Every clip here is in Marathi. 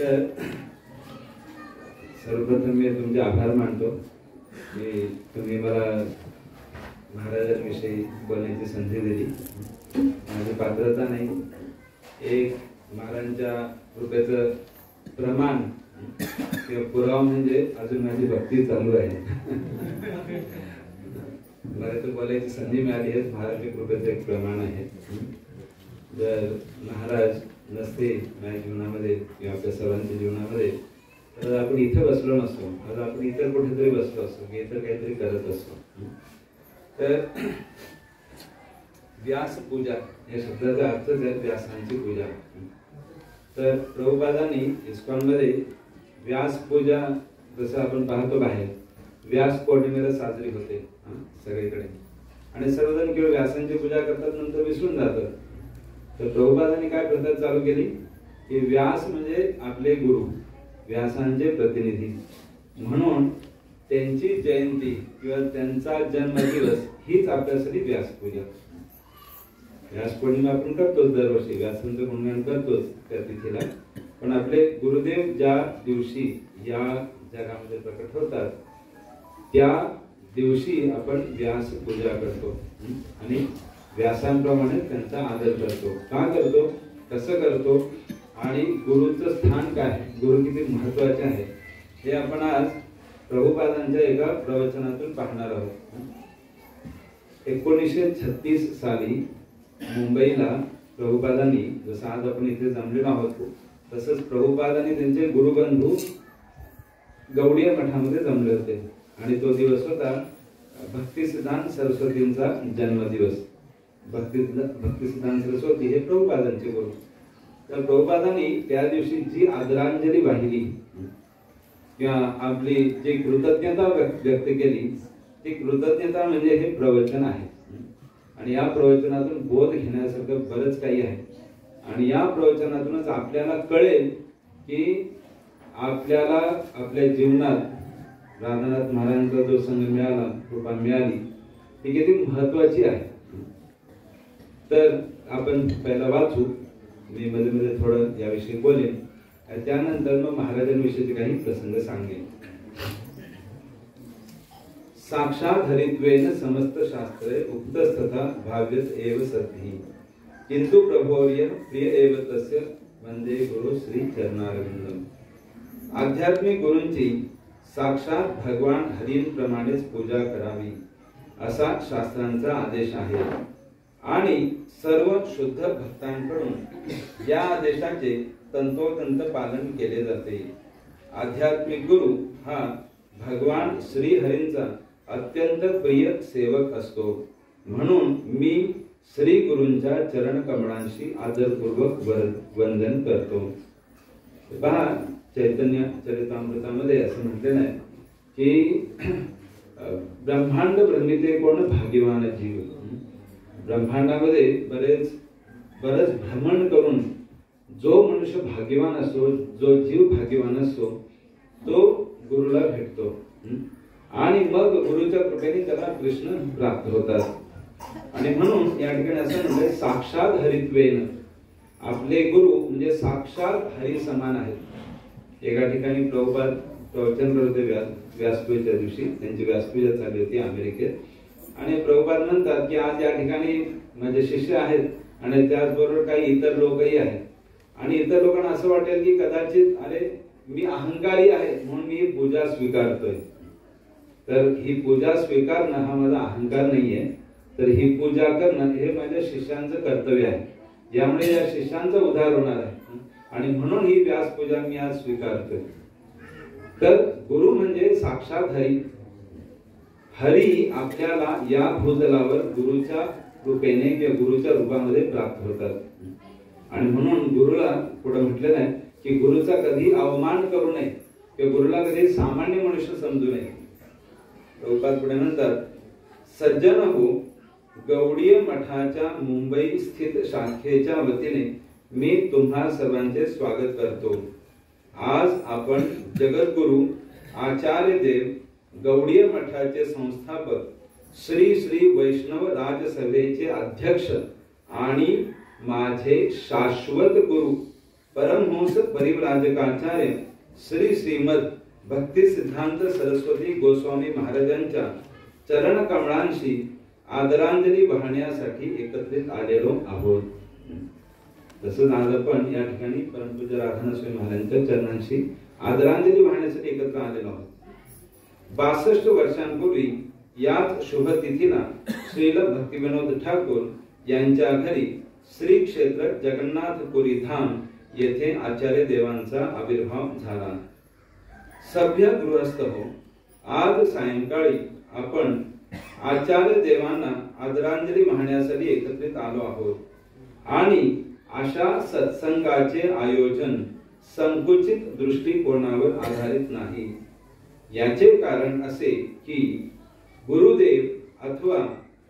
तर सर्वप्रथम मी तुमचे आभार मानतो की तुम्ही मला महाराजांविषयी बोलण्याची संधी दिली. माझी पात्रता नाही, एक महाराजांच्या कृपेचं प्रमाण किंवा पुरावा म्हणजे अजून माझी भक्ती चालू आहे. मला तर बोलायची संधी मिळाली आहे, महाराजांच्या कृपेचं एक प्रमाण आहे. जर महाराज नसते माझ्या जीवनामध्ये किंवा आपल्या सर्वांच्या जीवनामध्ये तर आपण इथे बसलो नसतो. आज आपण इतर कुठेतरी बसलो असतो की इतर काहीतरी करत असतो. तर व्यास पूजा या शब्दाचा अर्थच आहे व्यासांची पूजा. तर प्रभुपादांनी इस्कॉनमध्ये व्यास पूजा जसं आपण पाहतो बाहेर व्यास पौर्णिमेला साजरी होते सगळीकडे आणि सर्वजण केवळ व्यासांची पूजा करतात, नंतर विसरून जातात. तर प्रभुपादांनी काय प्रथा चालू केली की व्यास म्हणजे आपले गुरु, व्यासांचे प्रतिनिधी म्हणून त्यांची जयंती किंवा त्यांचा जन्मदिवस हीच आपल्यासाठी व्यास पूजा. व्यास पौर्णिमा आपण करतोच दरवर्षी, व्यासांचं गुणगान करतोच त्या तिथीला. पण आपले गुरुदेव ज्या दिवशी या जगामध्ये प्रकट होतात त्या दिवशी आपण व्यास पूजा करतो आणि व्यासांप्रमाणे त्यांचा आदर करतो. का करतो, कसं करतो आणि गुरुचं स्थान काय, गुरु किती महत्वाचे आहे हे आपण आज प्रभुपादांच्या एका प्रवचनातून पाहणार आहोत. 1936 साली मुंबईला प्रभुपादांनी, जसं आज आपण इथे जमलेलो आहोत तसंच प्रभुपादांनी त्यांचे गुरुबंधू गौडीय मठामध्ये जमले होते आणि तो दिवस होता भक्तिसिद्धांत सरस्वतींचा जन्मदिवस. भक्तिसिद्धांत सरस्वती हे प्रभुपादांचे गुरु. तर प्रभुपादांनी त्या दिवशी जी आदरांजली वाहिली किंवा आपली जी कृतज्ञता व्यक्त केली ती कृतज्ञता म्हणजे हे प्रवचन आहे. आणि या प्रवचनातून बोध घेण्यासारखं बरंच काही आहे. आणि या प्रवचनातूनच आपल्याला कळेल की आपल्याला आपल्या जीवनात राधानाथ महाराजांचा जो संग मिळाला, कृपा मिळाली ती किती महत्वाची आहे. तर आपण पहिला वाचू, मी मध्ये मध्ये थोडं याविषयी बोलेन आणि त्यानंतर मग महाराजांविषयीचे काही प्रसंग सांगेन. साक्षात हरित्वेन समस्त शास्त्रे उक्तस्तथा भाव्यत एव सद्धी किंतु प्रभोर्य प्रिय एव तस्य वंदे गुरु श्री चरणारविंदम. आध्यात्मिक गुरूंची साक्षात भगवान हरींप्रमाणेच पूजा करावी असा शास्त्रांचा आदेश आहे आणि सर्व शुद्ध भक्तांकडून या आदेशाचे तंतोतंत पालन केले जाते. आध्यात्मिक गुरु हा भगवान श्री हरींचा अत्यंत प्रिय सेवक असतो. म्हणून मी श्री गुरूंच्या चरण कमळांशी आदरपूर्वक वंदन करतो. पहा, चैतन्य चरितामृतामध्ये असं म्हटलेलं आहे की ब्रह्मांड भ्रमिते कोण भाग्यवान जीव. ब्रह्मांडामध्ये बरंच भ्रमण करून जो मनुष्य भाग्यवान असतो, जो जीव भाग्यवान असतो तो गुरुला भेटतो आणि मग गुरुच्या कृपेने त्याला कृष्ण प्राप्त होतात. आणि म्हणून या ठिकाणी असं म्हणलंय साक्षात हरित्वेन, आपले गुरु म्हणजे साक्षात हरी समान आहेत. एका ठिकाणी प्रभुपाद प्रवचन करत होते व्यासपूजेच्या दिवशी, त्यांची व्यासपूजा चालली होती अमेरिकेत आणि प्रभुपाद म्हणतात की आज या ठिकाणी माझे शिष्य आहेत आणि त्याचबरोबर काही इतर लोकही आहेत आणि इतर लोकांना असं वाटेल की कदाचित अरे मी अहंकारी आहे म्हणून मी पूजा स्वीकारतोय. तर ही पूजा स्वीकारणं हा माझा अहंकार नाहीये, तर ही पूजा करणं हे माझ्या शिष्यांचं कर्तव्य आहे. यामुळे या शिष्यांचा उद्धार होणार आहे आणि म्हणून ही व्यास पूजा मी आज स्वीकारतोय. तर गुरु म्हणजे साक्षात हरी. हरी आपल्याला या भूतलावर गुरुच्या कृपेने किंवा गुरुच्या रूपामध्ये प्राप्त होतात. आणि म्हणून गुरुला पुढे म्हटलेलं आहे की गुरुचा कधी अवमान करू नये किंवा गुरुला कधी सामान्य मनुष्य समजू नये. प्रभुपाद पुढे म्हणतात, सज्जन हो, गौडीय मठाच्या मुंबई स्थित शाखेच्या वतीने मी तुम्हा सर्वांचे स्वागत करतो. आज आपण जगद्गुरु आचार्य देव गौडीय मठाचे संस्थापक श्री श्री वैष्णव राजसभेचे अध्यक्ष आणि माझे शाश्वत गुरु परमहंस परिव्राजकाचार्य श्री श्रीमद भक्ती सिद्धांत सरस्वती गोस्वामी महाराजांच्या चरण कमळांशी आदरांजली वाहण्यासाठी एकत्रित आलेलो आहोत. तसंच आज आपण या ठिकाणी परमपूज्य राधानस्वामी महाराजांच्या चरणांशी आदरांजली वाहण्यासाठी एकत्र आलेलो आहोत. 62 वर्षांपूर्वी याच शुभ तिथीला श्रील भक्तिविनोद ठाकूर यांच्या घरी श्री क्षेत्र जगन्नाथपुरी धाम येथे आचार्य देवांचा आविर्भाव झाला. सभ्य गृहस्थ हो, आज सायंकाळी आपण आचार्य देवांना आदरांजली वाहण्यासाठी एकत्रित आलो आहोत आणि अशा सत्संगाचे आयोजन संकुचित दृष्टिकोनावर आधारित नाही. याचे कारण असे की गुरुदेव अथवा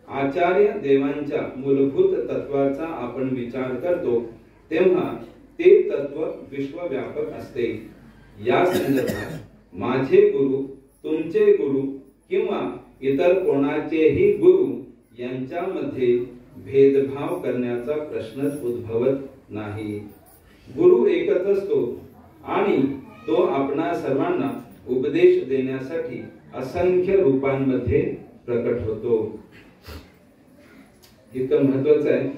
आचार्य देवांच्या मूलभूत तत्वाचा आपण विचार करतो तेव्हा ते तत्व विश्वव्यापक असते. या संदर्भात माझे गुरु, तुमचे गुरु किंवा इतर कोणाचेही गुरु यांच्यामध्ये भेदभाव करण्याचा प्रश्नच उद्भवत नाही. गुरु एकच असतो आणि तो आपणा सर्वांना उपदेश देण्यासाठी असंख्य रूपांमध्ये प्रकट होतो. इतकं महत्वाचं आहे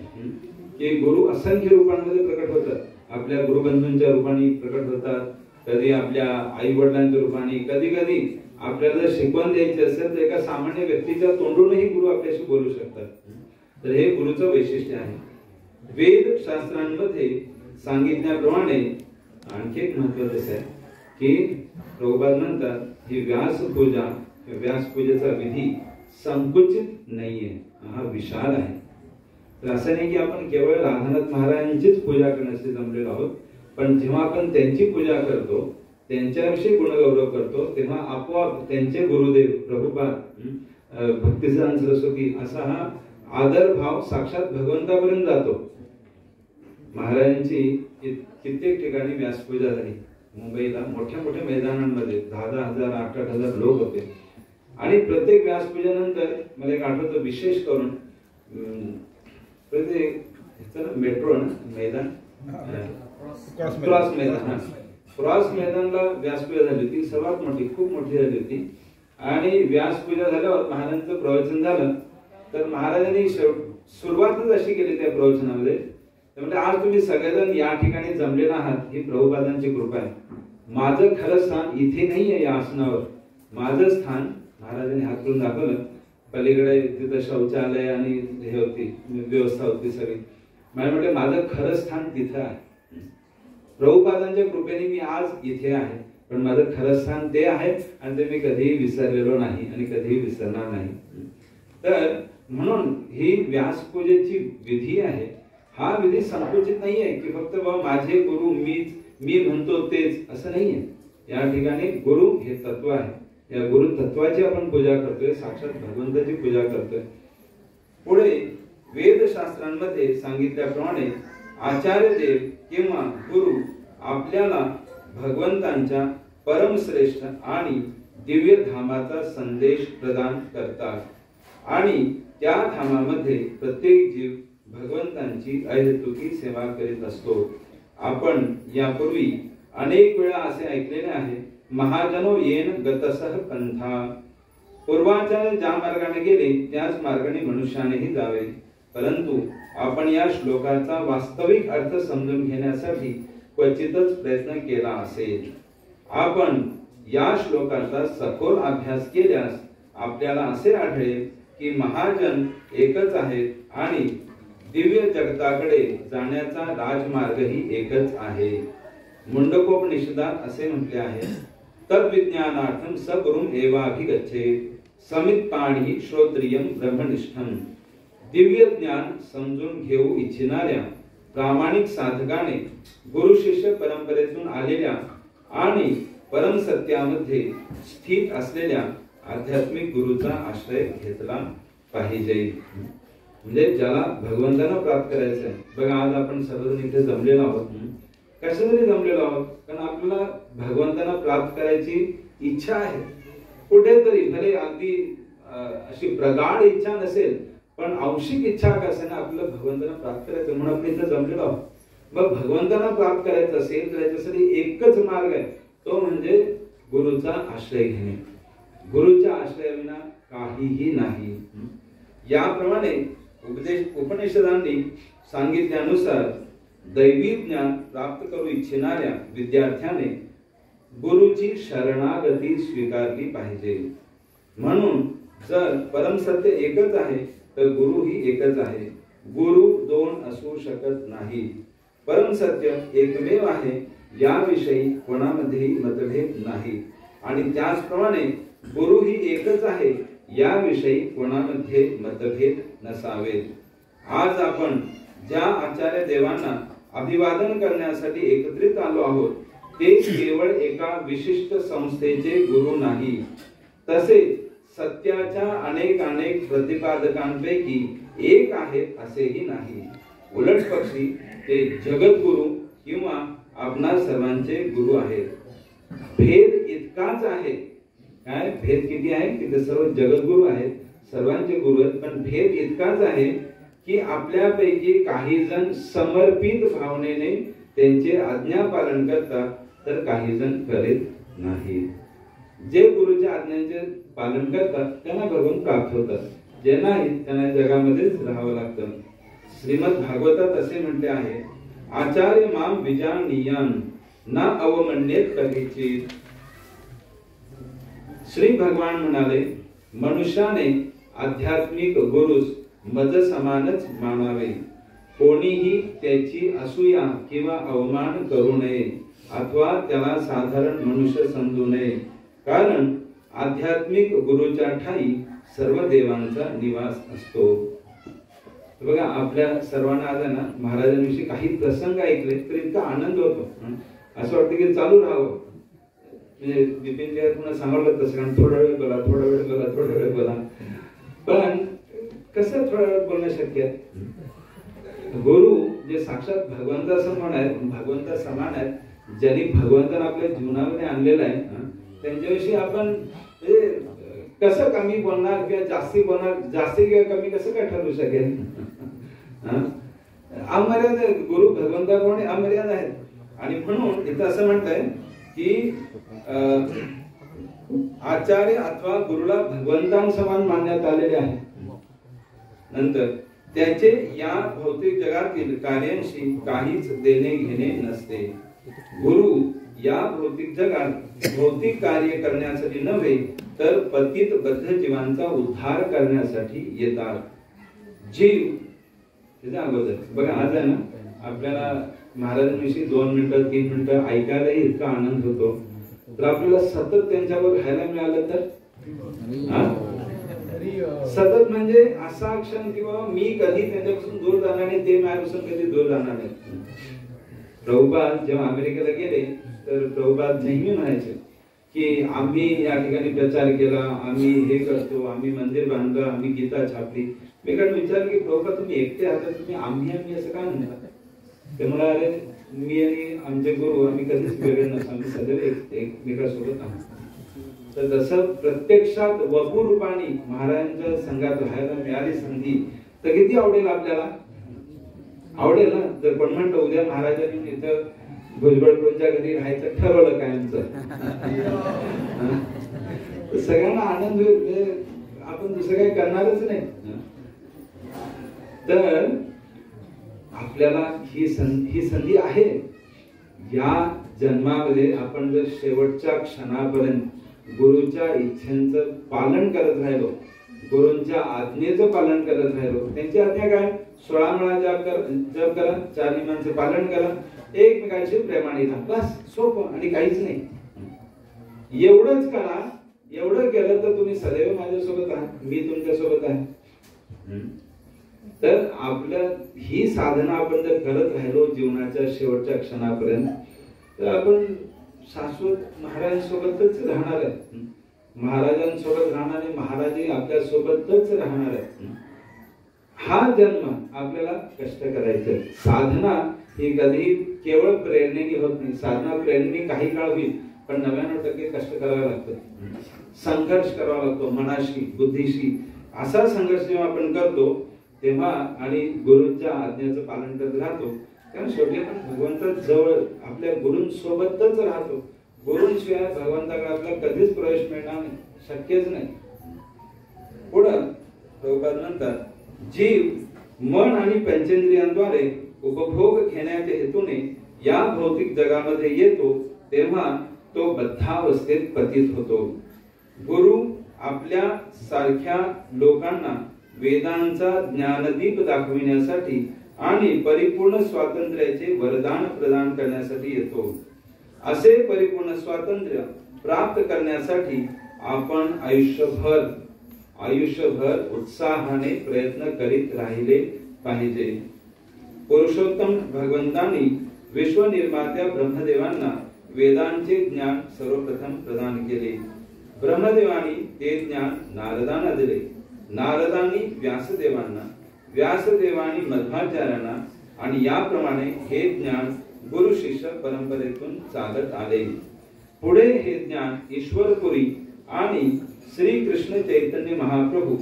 की गुरु असंख्य रूपांमध्ये प्रकट होतात. आपल्या गुरुबंधूंच्या रूपाने प्रकट होतात, कधी आपल्या आई वडिलांच्या रूपाने, कधी कधी आपल्याला शिकवण द्यायची असेल तर एका सामान्य व्यक्तीच्या तोंडूनही गुरु आपल्याशी बोलू शकतात. तर हे गुरुचं वैशिष्ट्य आहे. वेद शास्त्रांमध्ये सांगितल्याप्रमाणे आणखी एक महत्वाचं आहे की प्रभुपाद म्हणतात ही व्यासपूजा, व्यासपूजेचा विधी संकुचित नाहीये, हा विशाल आहे. तर असं नाही की आपण केवळ राधानाथ महाराजांचीच पूजा करण्यासाठी जमलेलो आहोत, पण जेव्हा आपण त्यांची पूजा करतो, त्यांच्याविषयी गुणगौरव करतो, तेव्हा आपोआप त्यांचे गुरुदेव प्रभुपाद, भक्तिसिद्धांत सरस्वती असा हा आदर भाव साक्षात भगवंतापर्यंत जातो. महाराजांची कित्येक ठिकाणी व्यासपूजा झाली. मुंबईला मोठ्या मोठ्या मैदानांमध्ये 10,000 8,000 लोक होते आणि प्रत्येक व्यासपूजेनंतर मला एक आठवतं, विशेष करून प्रत्येक मेट्रो मैदान, क्रॉस मैदानला व्यासपूजा झाली होती, सर्वात मोठी, खूप मोठी झाली होती. आणि व्यासपूजा झाल्यावर महाराजांचं प्रवचन झालं तर महाराजांनी सुरुवातच अशी केली त्या प्रवचनामध्ये, म्हणजे आज तुम्ही सगळेजण या ठिकाणी जमलेला आहात, ही प्रभुपादांची कृपा आहे. माझं खरं स्थान इथे नाही आहे या आसनावर, माझं स्थान, महाराजांनी हात करून दाखवलं, पलीकडे तिथं शौचालय आणि हे होती, व्यवस्था होती सगळी. मला म्हटलं माझं खरं स्थान तिथं आहे. प्रभुपादांच्या कृपेने मी आज इथे आहे, पण माझं खरं स्थान ते आहे आणि ते मी कधीही विसरलेलो नाही आणि कधीही विसरणार नाही. तर म्हणून ही व्यासपूजेची विधी आहे. हा विधी संकुचित नाहीये की फक्त बाबा माझे गुरु मी म्हणतो तेच, असं नाहीये. या ठिकाणी गुरु हे तत्व आहे. या गुरु तत्वाची आपण पूजा करतोय, साक्षात भगवंताची पूजा करतोय. पुढे वेदशास्त्रांमध्ये सांगितल्याप्रमाणे आचार्य देव किंवा गुरु आपल्याला भगवंतांच्या परमश्रेष्ठ आणि दिव्य धामाचा संदेश प्रदान करतात आणि त्या धामामध्ये प्रत्येक जीव भगवंतांची अहेतुकी सेवा करीत असतो. आपण यापूर्वी अनेक वेळा असे ऐकलेले आहे, महाजनो येन गतसः पंथा, पूर्वाचार्य ज्या मार्गाने गेले त्याच मार्गाने मनुष्यानेही जावे. परंतु आपण या श्लोकाचा वास्तविक अर्थ समजून घेण्यासाठी क्वचितच प्रयत्न केला असेल. आपण या श्लोकाचा सखोल अभ्यास केल्यास आपल्याला असे आढळेल की महाजन एकच आहेत आणि दिव्य जगताकडे जाण्याचा राजमार्गही एकच आहे. मुंडकोपनिषदात असे म्हटले आहे, तद्विज्ञानार्थम सगुरुम एवाभिगच्छेत समित्पाणी श्रोत्रियम ब्रह्मनिष्ठम. दिव्य ज्ञान समजून घेऊ इच्छिणाऱ्या प्रामाणिक साधकाने गुरु शिष्य परंपरेतून आलेल्या आणि परम सत्यामध्ये स्थित असलेल्या आध्यात्मिक गुरुचा आश्रय घेतला पाहिजे. म्हणजे ज्याला भगवंतांना प्राप्त करायचं आहे. बघा आज आपण सर्वजण इथे जमलेलो आहोत, कशासाठी जमलेलो आहोत? कारण आपल्याला भगवंतांना प्राप्त करायची इच्छा आहे. कुठेतरी भले अगदी अशी प्रगाढ इच्छा नसेल, पण आंशिक इच्छा का असेना आपल्याला भगवंतांना प्राप्त करायचं म्हणून आपण इथे जमलेलो आहोत. मग भगवंतांना प्राप्त करायचं असेल तर याच्यासाठी एकच मार्ग आहे, तो म्हणजे गुरुचा आश्रय घेणे. गुरुच्या आश्रयाविना काहीही नाही. याप्रमाणे उपनिषदांनी सांगितल्यानुसार दैवी ज्ञान प्राप्त करू इच्छिणाऱ्या विद्यार्थ्याने गुरुची शरणागती स्वीकारली पाहिजे. म्हणून जर परमसत्य एकच आहे तर गुरु ही एकच आहे. गुरु दोन असू शकत नाही. परमसत्य एकमेव आहे याविषयी कोणामध्येही मतभेद नाही. आणि त्याचप्रमाणे गुरु ही एकच आहे याविषयी कोणामध्ये मतभेद नसावेत. आज आपण ज्या आचार्य देवांना अभिवादन करण्यासाठी एकत्रित आलो आहोत ते केवळ एका विशिष्ट संस्थेचे गुरु नाही, तसेच सत्याच्या अनेक प्रतिपादकांपैकी एक आहेत असेही नाही. उलट पक्षी ते जगद्गुरु किंवा आपणा सर्वांचे गुरु आहेत. भेद इतकाच आहे. काय भेद किती आहे की ते सर्व जगद्गुरु आहेत, सर्वांचे गुरु आहेत, पण भेद इतकाच आहे की आपल्यापैकी काही जण समर्पित भावनेने त्यांचे आज्ञा पालन करतात तर काही जण करीत नाही. जे गुरुच्या आज्ञांचे पालन करतात त्यांना भगवंत प्राप्त होतात, जे नाही त्यांना जगामध्येच राहावं लागतं. श्रीमद भागवतात असे म्हटले आहे, आचार्य माम विजानीयान ना अवमन्येत कधीचित. श्री भगवान म्हणाले, मनुष्याने आध्यात्मिक गुरुस मज समानच मानावे. कोणीही त्याची असूया किंवा अवमान करू नये अथवा त्याला साधारण मनुष्य समजू नये, कारण आध्यात्मिक गुरुच्या ठाई सर्व देवांचा निवास असतो. बघा, आपल्या सर्वांना आज ना महाराजांविषयी काही प्रसंग ऐकले तर इतका आनंद होतो, असं वाटतं की चालू राहावं. म्हणजे बिपिन जी पुन्हा सांगितलं तसं, कारण थोडा वेळ बोला, थोडा वेळ बोला, थोडा वेळ बोला, पण कसं थोडा वेळ बोलणं शक्य आहे. गुरु जे साक्षात भगवंता समान आहेत, भगवंता समान आहेत, ज्यांनी भगवंतांना आपल्या जीवनामध्ये आणलेलं आहे, त्यांच्याविषयी आपण म्हणजे कसं कमी बोलणार किंवा जास्ती बोलणार, जास्ती किंवा कमी कसं काय ठरवू शकेल. अमर्याद गुरु भगवंताप्रमाणे अमर्याद आहेत. आणि म्हणून इथं असं म्हणतंय की आचार्य अथवा गुरुला भगवंतांसमान मानण्यात आलेले आहे. नंतर त्याचे या भौतिक जगातील कार्यांशी काहीच देणे घेणे नसते. गुरु या भौतिक जगात भौतिक कार्य करण्यासाठी नव्हे तर पतित बद्ध जीवांचा उद्धार करण्यासाठी येतात. जीव त्याच्या अगोदर बघा, आज आहे ना आपल्याला महाराजांविषयी 2 मिनिटं 3 मिनिटं ऐकायलाही इतका आनंद होतो, तर आपल्याला सतत त्यांच्यावर राहायला मिळालं तर सतत म्हणजे असा क्षण किंवा मी कधी त्यांच्यापासून दूर जाणार नाही, ते माझ्यापासून कधी दूर जाणार नाही. प्रभुपाद जेव्हा अमेरिकेला गेले तर प्रभुपाद नेहमी म्हणायचे की आम्ही या ठिकाणी प्रचार केला, आम्ही हे करतो, आम्ही मंदिर बांधलं, आम्ही गीता छापली. मी कारण विचार की प्रभुपाद तुम्ही एकटे आहात, तुम्ही आम्ही असं काय म्हणता. ते मला, अरे मी आणि आमचे गुरु आम्ही कधीच वेगळे नसतो, आम्ही सदैव एकमेकांसोबत आहोत. तर जसं प्रत्यक्षात वपू रूपाने महाराजांच्या संघात राहायला मिळाली संधी तर किती आवडेल आपल्याला. आवडेल ना. जर कोण म्हणतो उद्या महाराजांनी इथं भुजबळच्या घरी राहायचं ठरवलं कायमचं, सगळ्यांना आनंद होईल, आपण दुसरं काही करणारच नाही. तर आपल्याला ही संधी आहे. या जन्मामध्ये आपण जर शेवटच्या क्षणापर्यंत गुरुच्या इच्छेचं पालन करत राहिलो, गुरूंच्या आज्ञेचं पालन करत राहिलो. त्यांची आज्ञा काय? 16 वेळा जप करा, 4 नियमांचे पालन करा, एकमेकांशी प्रेमाने राहा, बस. सोपं आणि काहीच नाही. एवढंच करा. एवढं केलं तर तुम्ही सदैव माझ्यासोबत आहात, मी तुमच्यासोबत आहे. तर आपल्या ही साधना आपण जर करत राहिलो जीवनाच्या शेवटच्या क्षणापर्यंत तर आपण शाश्वत महाराजांसोबतच राहणार आहे. महाराजांसोबत राहणार आहे, महाराजही आपल्या सोबतच राहणार आहे. हा जन्म आपल्याला कष्ट करायचे. साधना ही कधी केवळ प्रेरणेने होत नाही. साधना प्रेरणेने काही काळ होईल, पण 99% कष्ट करावे लागतं, संघर्ष करावा लागतो मनाशी, बुद्धीशी. असा संघर्ष जेव्हा आपण करतो तेव्हा आणि गुरूंच्या आज्ञेचं पालन करत राहतो कारण शेवटी आपण भगवंता जवळ आपल्या गुरूंसोबतच राहतो. गुरूंशिवाय भगवंताकडे आपल्याला कधीच प्रवेश मिळणार नाही, शक्यच नाही. पुढं प्रभुपाद म्हणतात, जीव मन आणि पंचेंद्रियांद्वारे उपभोग घेण्याच्या हेतूने या भौतिक जगामध्ये येतो तेव्हा तो बद्धावस्थेत पतित होतो. गुरु आपल्या सारख्या लोकांना वेदांचा ज्ञानदीप दाखविण्यासाठी आणि परिपूर्ण स्वातंत्र्याचे वरदान प्रदान करण्यासाठी येतो. असे परिपूर्ण स्वातंत्र्य प्राप्त करण्यासाठी आपण आयुष्यभर उत्साहाने प्रयत्न करीत राहिले पाहिजे. पुरुषोत्तम भगवंतांनी विश्वनिर्मात्या ब्रह्मदेवांना वेदांचे ज्ञान सर्वप्रथम प्रदान केले. ब्रह्मदेवानी ते ज्ञान नारदांना दिले. नारदांनी व्यासदेवांना, व्यासदेवांनी मध्वाचार्यांना आणि याप्रमाणे हे ज्ञान गुरु शिष्य परंपरेतून चालत आले. पुढे हे ज्ञान ईश्वरपुरी आणि श्री कृष्ण चैतन्य महाप्रभू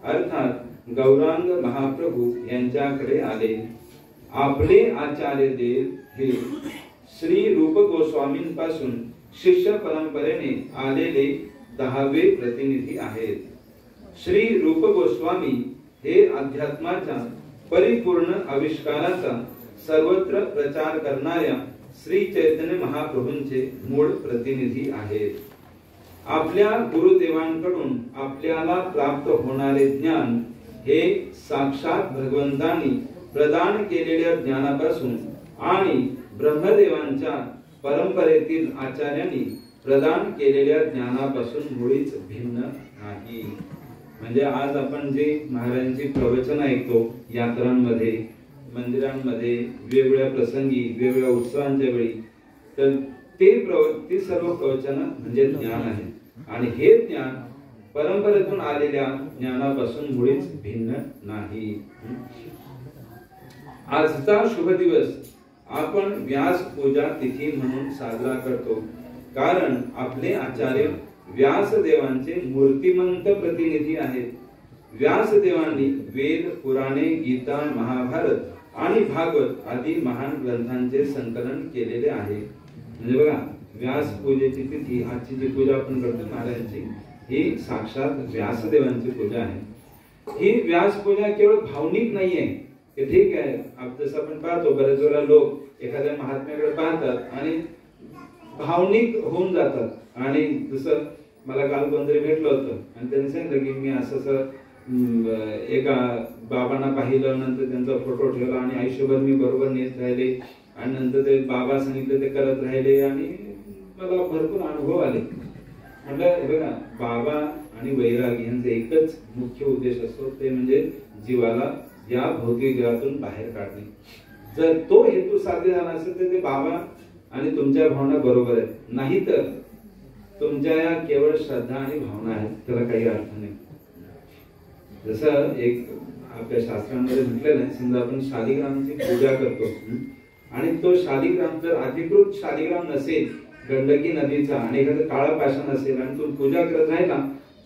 अर्थात गौरांग महाप्रभू यांच्याकडे आले. आपले आचार्य देव हे श्री रूप गोस्वामींपासून शिष्य परंपरेने आलेले 10वे प्रतिनिधी आहेत. श्री रूप गोस्वामी हे अध्यात्माच्या परिपूर्ण आविष्काराचा सर्वत्र प्रचार करणाऱ्या श्री चैतन्य महाप्रभूंचे मूळ प्रतिनिधी आहेत. आपल्या गुरुदेवांकडून आपल्याला प्राप्त होणारे ज्ञान हे साक्षात भगवंतांनी प्रदान केलेल्या ज्ञानापासून आणि ब्रह्मदेवांच्या परंपरेतील आचार्यांनी प्रदान केलेल्या ज्ञानापासून मुळीच भिन्न नाही. म्हणजे आज आपण जे महाराजांची प्रवचन ऐकतो यात्रांमध्ये, मंदिरांमध्ये, वेगवेगळ्या प्रसंगी, वेगवेगळ्या उत्सवांच्या वेळी, तर ते सर्व प्रवचन म्हणजे ज्ञान आहे. आणि हे ज्ञान परंपरेतून आलेल्या ज्ञानापासून मुळीच भिन्न नाही. आजचा शुभ दिवस आपण व्यास पूजा तिथी म्हणून साजरा करतो, कारण आपले आचार्य व्यासदेवांचे मूर्तिमंत प्रतिनिधी आहेत. व्यासदेवांनी वेद, पुराणे, गीता, महाभारत आणि भागवत आदी महान ग्रंथांचे संकलन केलेले आहे. म्हणजे बघा, व्यास पूजेची तिथी, आजची जी पूजा आपण करतो महाराजांची, ही साक्षात व्यासदेवांची पूजा आहे. ही व्यास पूजा केवळ भावनिक नाहीये की ठीक आहे, जसं आपण पाहतो बरेच वेळा लोक एखाद्या महात्म्याकडे पाहतात आणि भावनिक होऊन जातात. आणि जसं मला काल कोणतरी भेटलं होतं आणि त्यांनी सांगितलं की मी असं एका बाबांना पाहिलं, नंतर त्यांचा फोटो ठेवला आणि आयुष्यभर मी बरोबर नेत राहिले आणि नंतर ते बाबा सांगितलं ते करत राहिले आणि मला भरपूर अनुभव आले. म्हटलं बघा, बाबा आणि वैराग यांचा एकच मुख्य उद्देश असतो, ते म्हणजे जीवाला या भौतिक जगातून बाहेर काढणे. जर तो हेतू साध्य झाला असेल तर ते बाबा आणि तुमच्या भावना बरोबर आहेत, नाहीतर तुमच्या या केवळ श्रद्धा आणि भावना आहेत, त्याला काही अर्थ नाही. जसं एक आपल्या शास्त्रांमध्ये म्हटलेलं आहे, समजा आपण शालिग्रामची पूजा करतो आणि तो शालिग्राम जर अधिकृत शालिग्राम नसेल, गंडकी नदीचा, आणि एखादं काळा पाषाण असेल आणि तो पूजा करत राहिला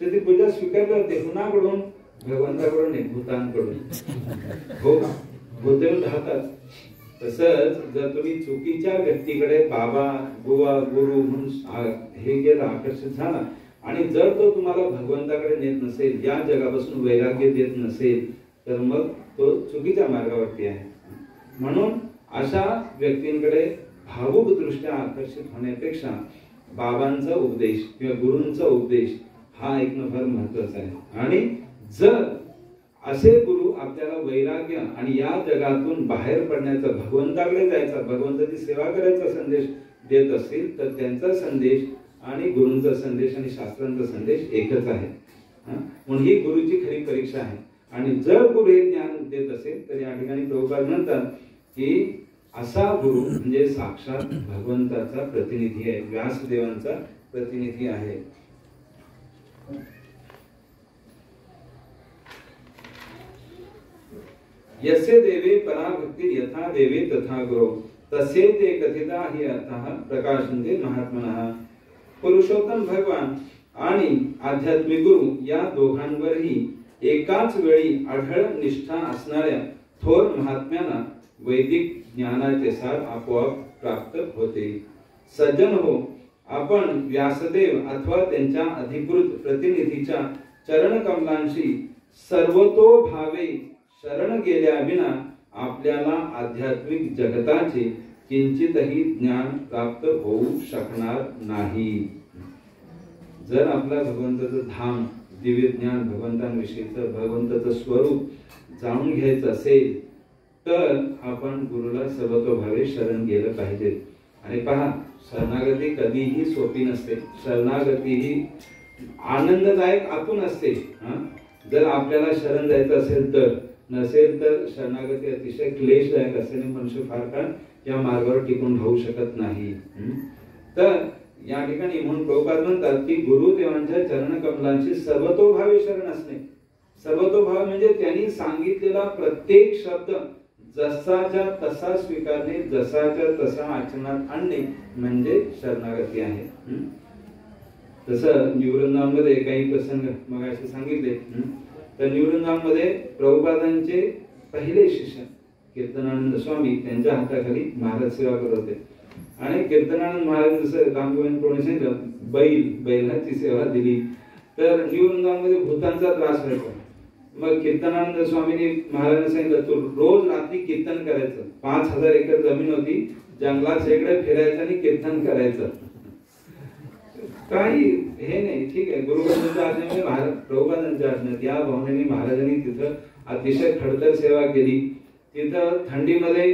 तर ती पूजा स्वीकारली जाते कुणाकडून? भगवंताकडून नाही, भूतांकडून. हो, भूतेव राहतात. तसंच जर तुम्ही चुकीच्या व्यक्तीकडे बाबा, बुवा, गुरु म्हणून हे गेला, आकर्षित झाला आणि जर तो तुम्हाला भगवंताकडे नेत नसेल, या जगापासून वैराग्य देत नसेल, तर मग तो चुकीच्या मार्गावरती आहे. म्हणून अशा व्यक्तींकडे भावुक दृष्ट्या आकर्षित होण्यापेक्षा बाबांचा उपदेश किंवा गुरूंचा उपदेश हा ऐकणं फार महत्वाचं आहे. आणि जर असे गुरु आपल्याला वैराग्य आणि या जगातून बाहेर पडण्याचा, भगवंताकडे जायचा, भगवंताची सेवा करायचा संदेश देत असतील तर त्यांचा संदेश आणि गुरूंचा संदेश आणि शास्त्रांचा संदेश एकच आहे. म्हणून ही गुरुची खरी परीक्षा आहे. आणि जर गुरु हे ज्ञान देत असेल तर या ठिकाणी प्रभुपाद म्हणतात की असा गुरु म्हणजे साक्षात भगवंताचा प्रतिनिधी आहे, व्यासदेवांचा प्रतिनिधी आहे. यस्य देवे पराभक्ती यथा देवे तथा गुरु तसे ते कथिता हि अर्थः प्रकाशन्ते महात्मनः. पुरुषोत्तम भगवान आणि आध्यात्मिक गुरु या दोघांवरही एकाच वेळी आढळ निष्ठा असणाऱ्या थोर महात्म्यांना वैदिक ज्ञानाचे सार आपोआप प्राप्त होते. सज्जन हो, आपण व्यासदेव अथवा त्यांच्या अधिकृत प्रतिनिधीच्या चरणकमलांशी सर्वतोभावे शरण गेल्या विना आपल्याला आध्यात्मिक जगताचे किंचितही ज्ञान प्राप्त होऊ शकणार नाही. जर आपला भगवंताचं धाम, दिव्य ज्ञान, भगवंतांविषयीचं भगवंताचं स्वरूप जाणून घ्यायचं असेल तर आपण गुरुला सर्वतोभावे शरण गेलं पाहिजे. आणि पहा, शरणागती कधीही सोपी नसते. शरणागती ही आनंददायक आतून असते. जर आपल्याला शरण जायचं असेल तर, नसेल तर शरणागती अतिशय क्लेशदायक असल्याने मनुष्य फार काळ या मार्गावर टिकून राहू शकत नाही. तर या ठिकाणी म्हणून प्रभुपाद म्हणतात की गुरुदेवांच्या चरणकमलांची सर्वतोभावे शरण असणे. सर्वतोभाव म्हणजे त्यांनी सांगितलेला प्रत्येक शब्द जसाच्या तसा स्वीकारणे, जसाच्या तसा आचरणात आणणे म्हणजे शरणागती आहे. तसं न्यूवृंदावनमध्ये काही प्रसंग मग असे सांगितले. तर न्यूवृंदावनमध्ये प्रभुपादांचे पहिले शिष्य कीर्तनानंद स्वामी त्यांच्या हाताखाली महाराज सेवा करत होते. आणि कीर्तनानंद महाराज जसं रामगोविंद प्रभूंनी सांगितलं बैलाची सेवा दिली तर न्यूवृंदावनमध्ये भूतांचा त्रास व्हायचा. मग कीर्तनानंद स्वामींनी महाराजांनी सांगितलं तू रोज रात्री कीर्तन करायचं. 5000 एकर जमीन होती, जंगलात सगळं फिरायचं आणि कीर्तन करायचं. काही हे नाही, ठीक आहे. गुरुबंधूंच्या आज्ञेने महाराज प्रभुपादांच्या आज्ञेत या भावनेने महाराजांनी तिथं अतिशय खडतर सेवा केली. तिथं थंडीमध्ये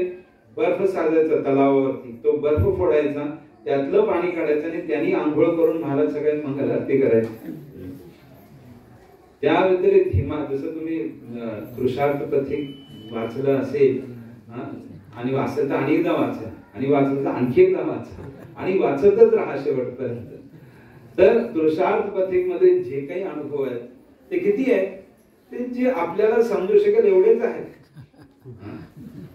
बर्फ साजायचा तलावावरती, तो बर्फ फोडायचा, त्यातलं पाणी काढायचं आणि त्यांनी आंघोळ करून महाराज सगळ्यात मंगल आरती करायची. त्या व्यतिरिक्त हिमा, जसं तुम्ही पुरुषार्थ पथिक वाचलं असेल आणि वाचलं तर आणि एकदा वाचा, आणि वाचलं तर आणखी एकदा वाचा, आणि वाचतच राहा शेवटपर्यंत. तर पुरुषार्थ पथिक मध्ये जे काही अनुभव आहेत ते किती आहेत, ते जे आपल्याला समजू शकेल एवढेच आहेत.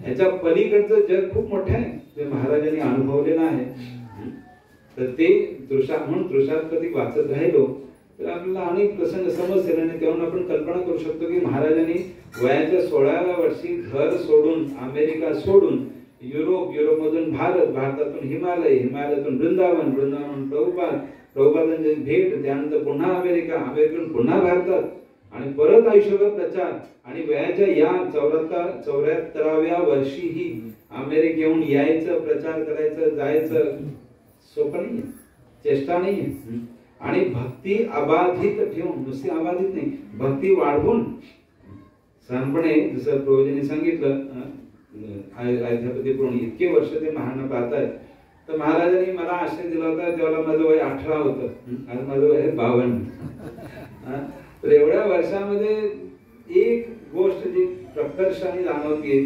ह्याच्या पलीकडचं जग खूप मोठं आहे, ते महाराजांनी अनुभवलेलं आहे. तर ते म्हणून पुरुषार्थ पथिक वाचत राहिलो तर आपल्याला अनेक प्रसंग समजतील आणि तेव्हा आपण कल्पना करू शकतो की महाराजांनी वयाच्या 16व्या वर्षी घर सोडून, अमेरिका सोडून, युरोपमधून भारतातून हिमालयातून वृंदावन, प्रभुपादांची भेट, त्यानंतर पुन्हा अमेरिकेतून पुन्हा भारतात आणि परत आयुष्यभर प्रचार. आणि वयाच्या या 74व्या वर्षीही अमेरिकेहून यायचं, प्रचार करायचं, जायचं सोपं नाही, चेष्टा नाही. आणि भक्ती अबाधित ठेवून, नुसती अबाधित नाही, भक्ती वाढवून सानपणे, जसं प्रभूजींनी सांगितलं अयोध्यापती प्रभू इतके वर्ष ते महाराज पाहतायत. तर महाराजांनी मला आश्रय दिला होता तेव्हा माझं वय 18 होतं, आज माझं वय 52. तर एवढ्या वर्षामध्ये एक गोष्ट जी प्रकर्षाने जाणवते,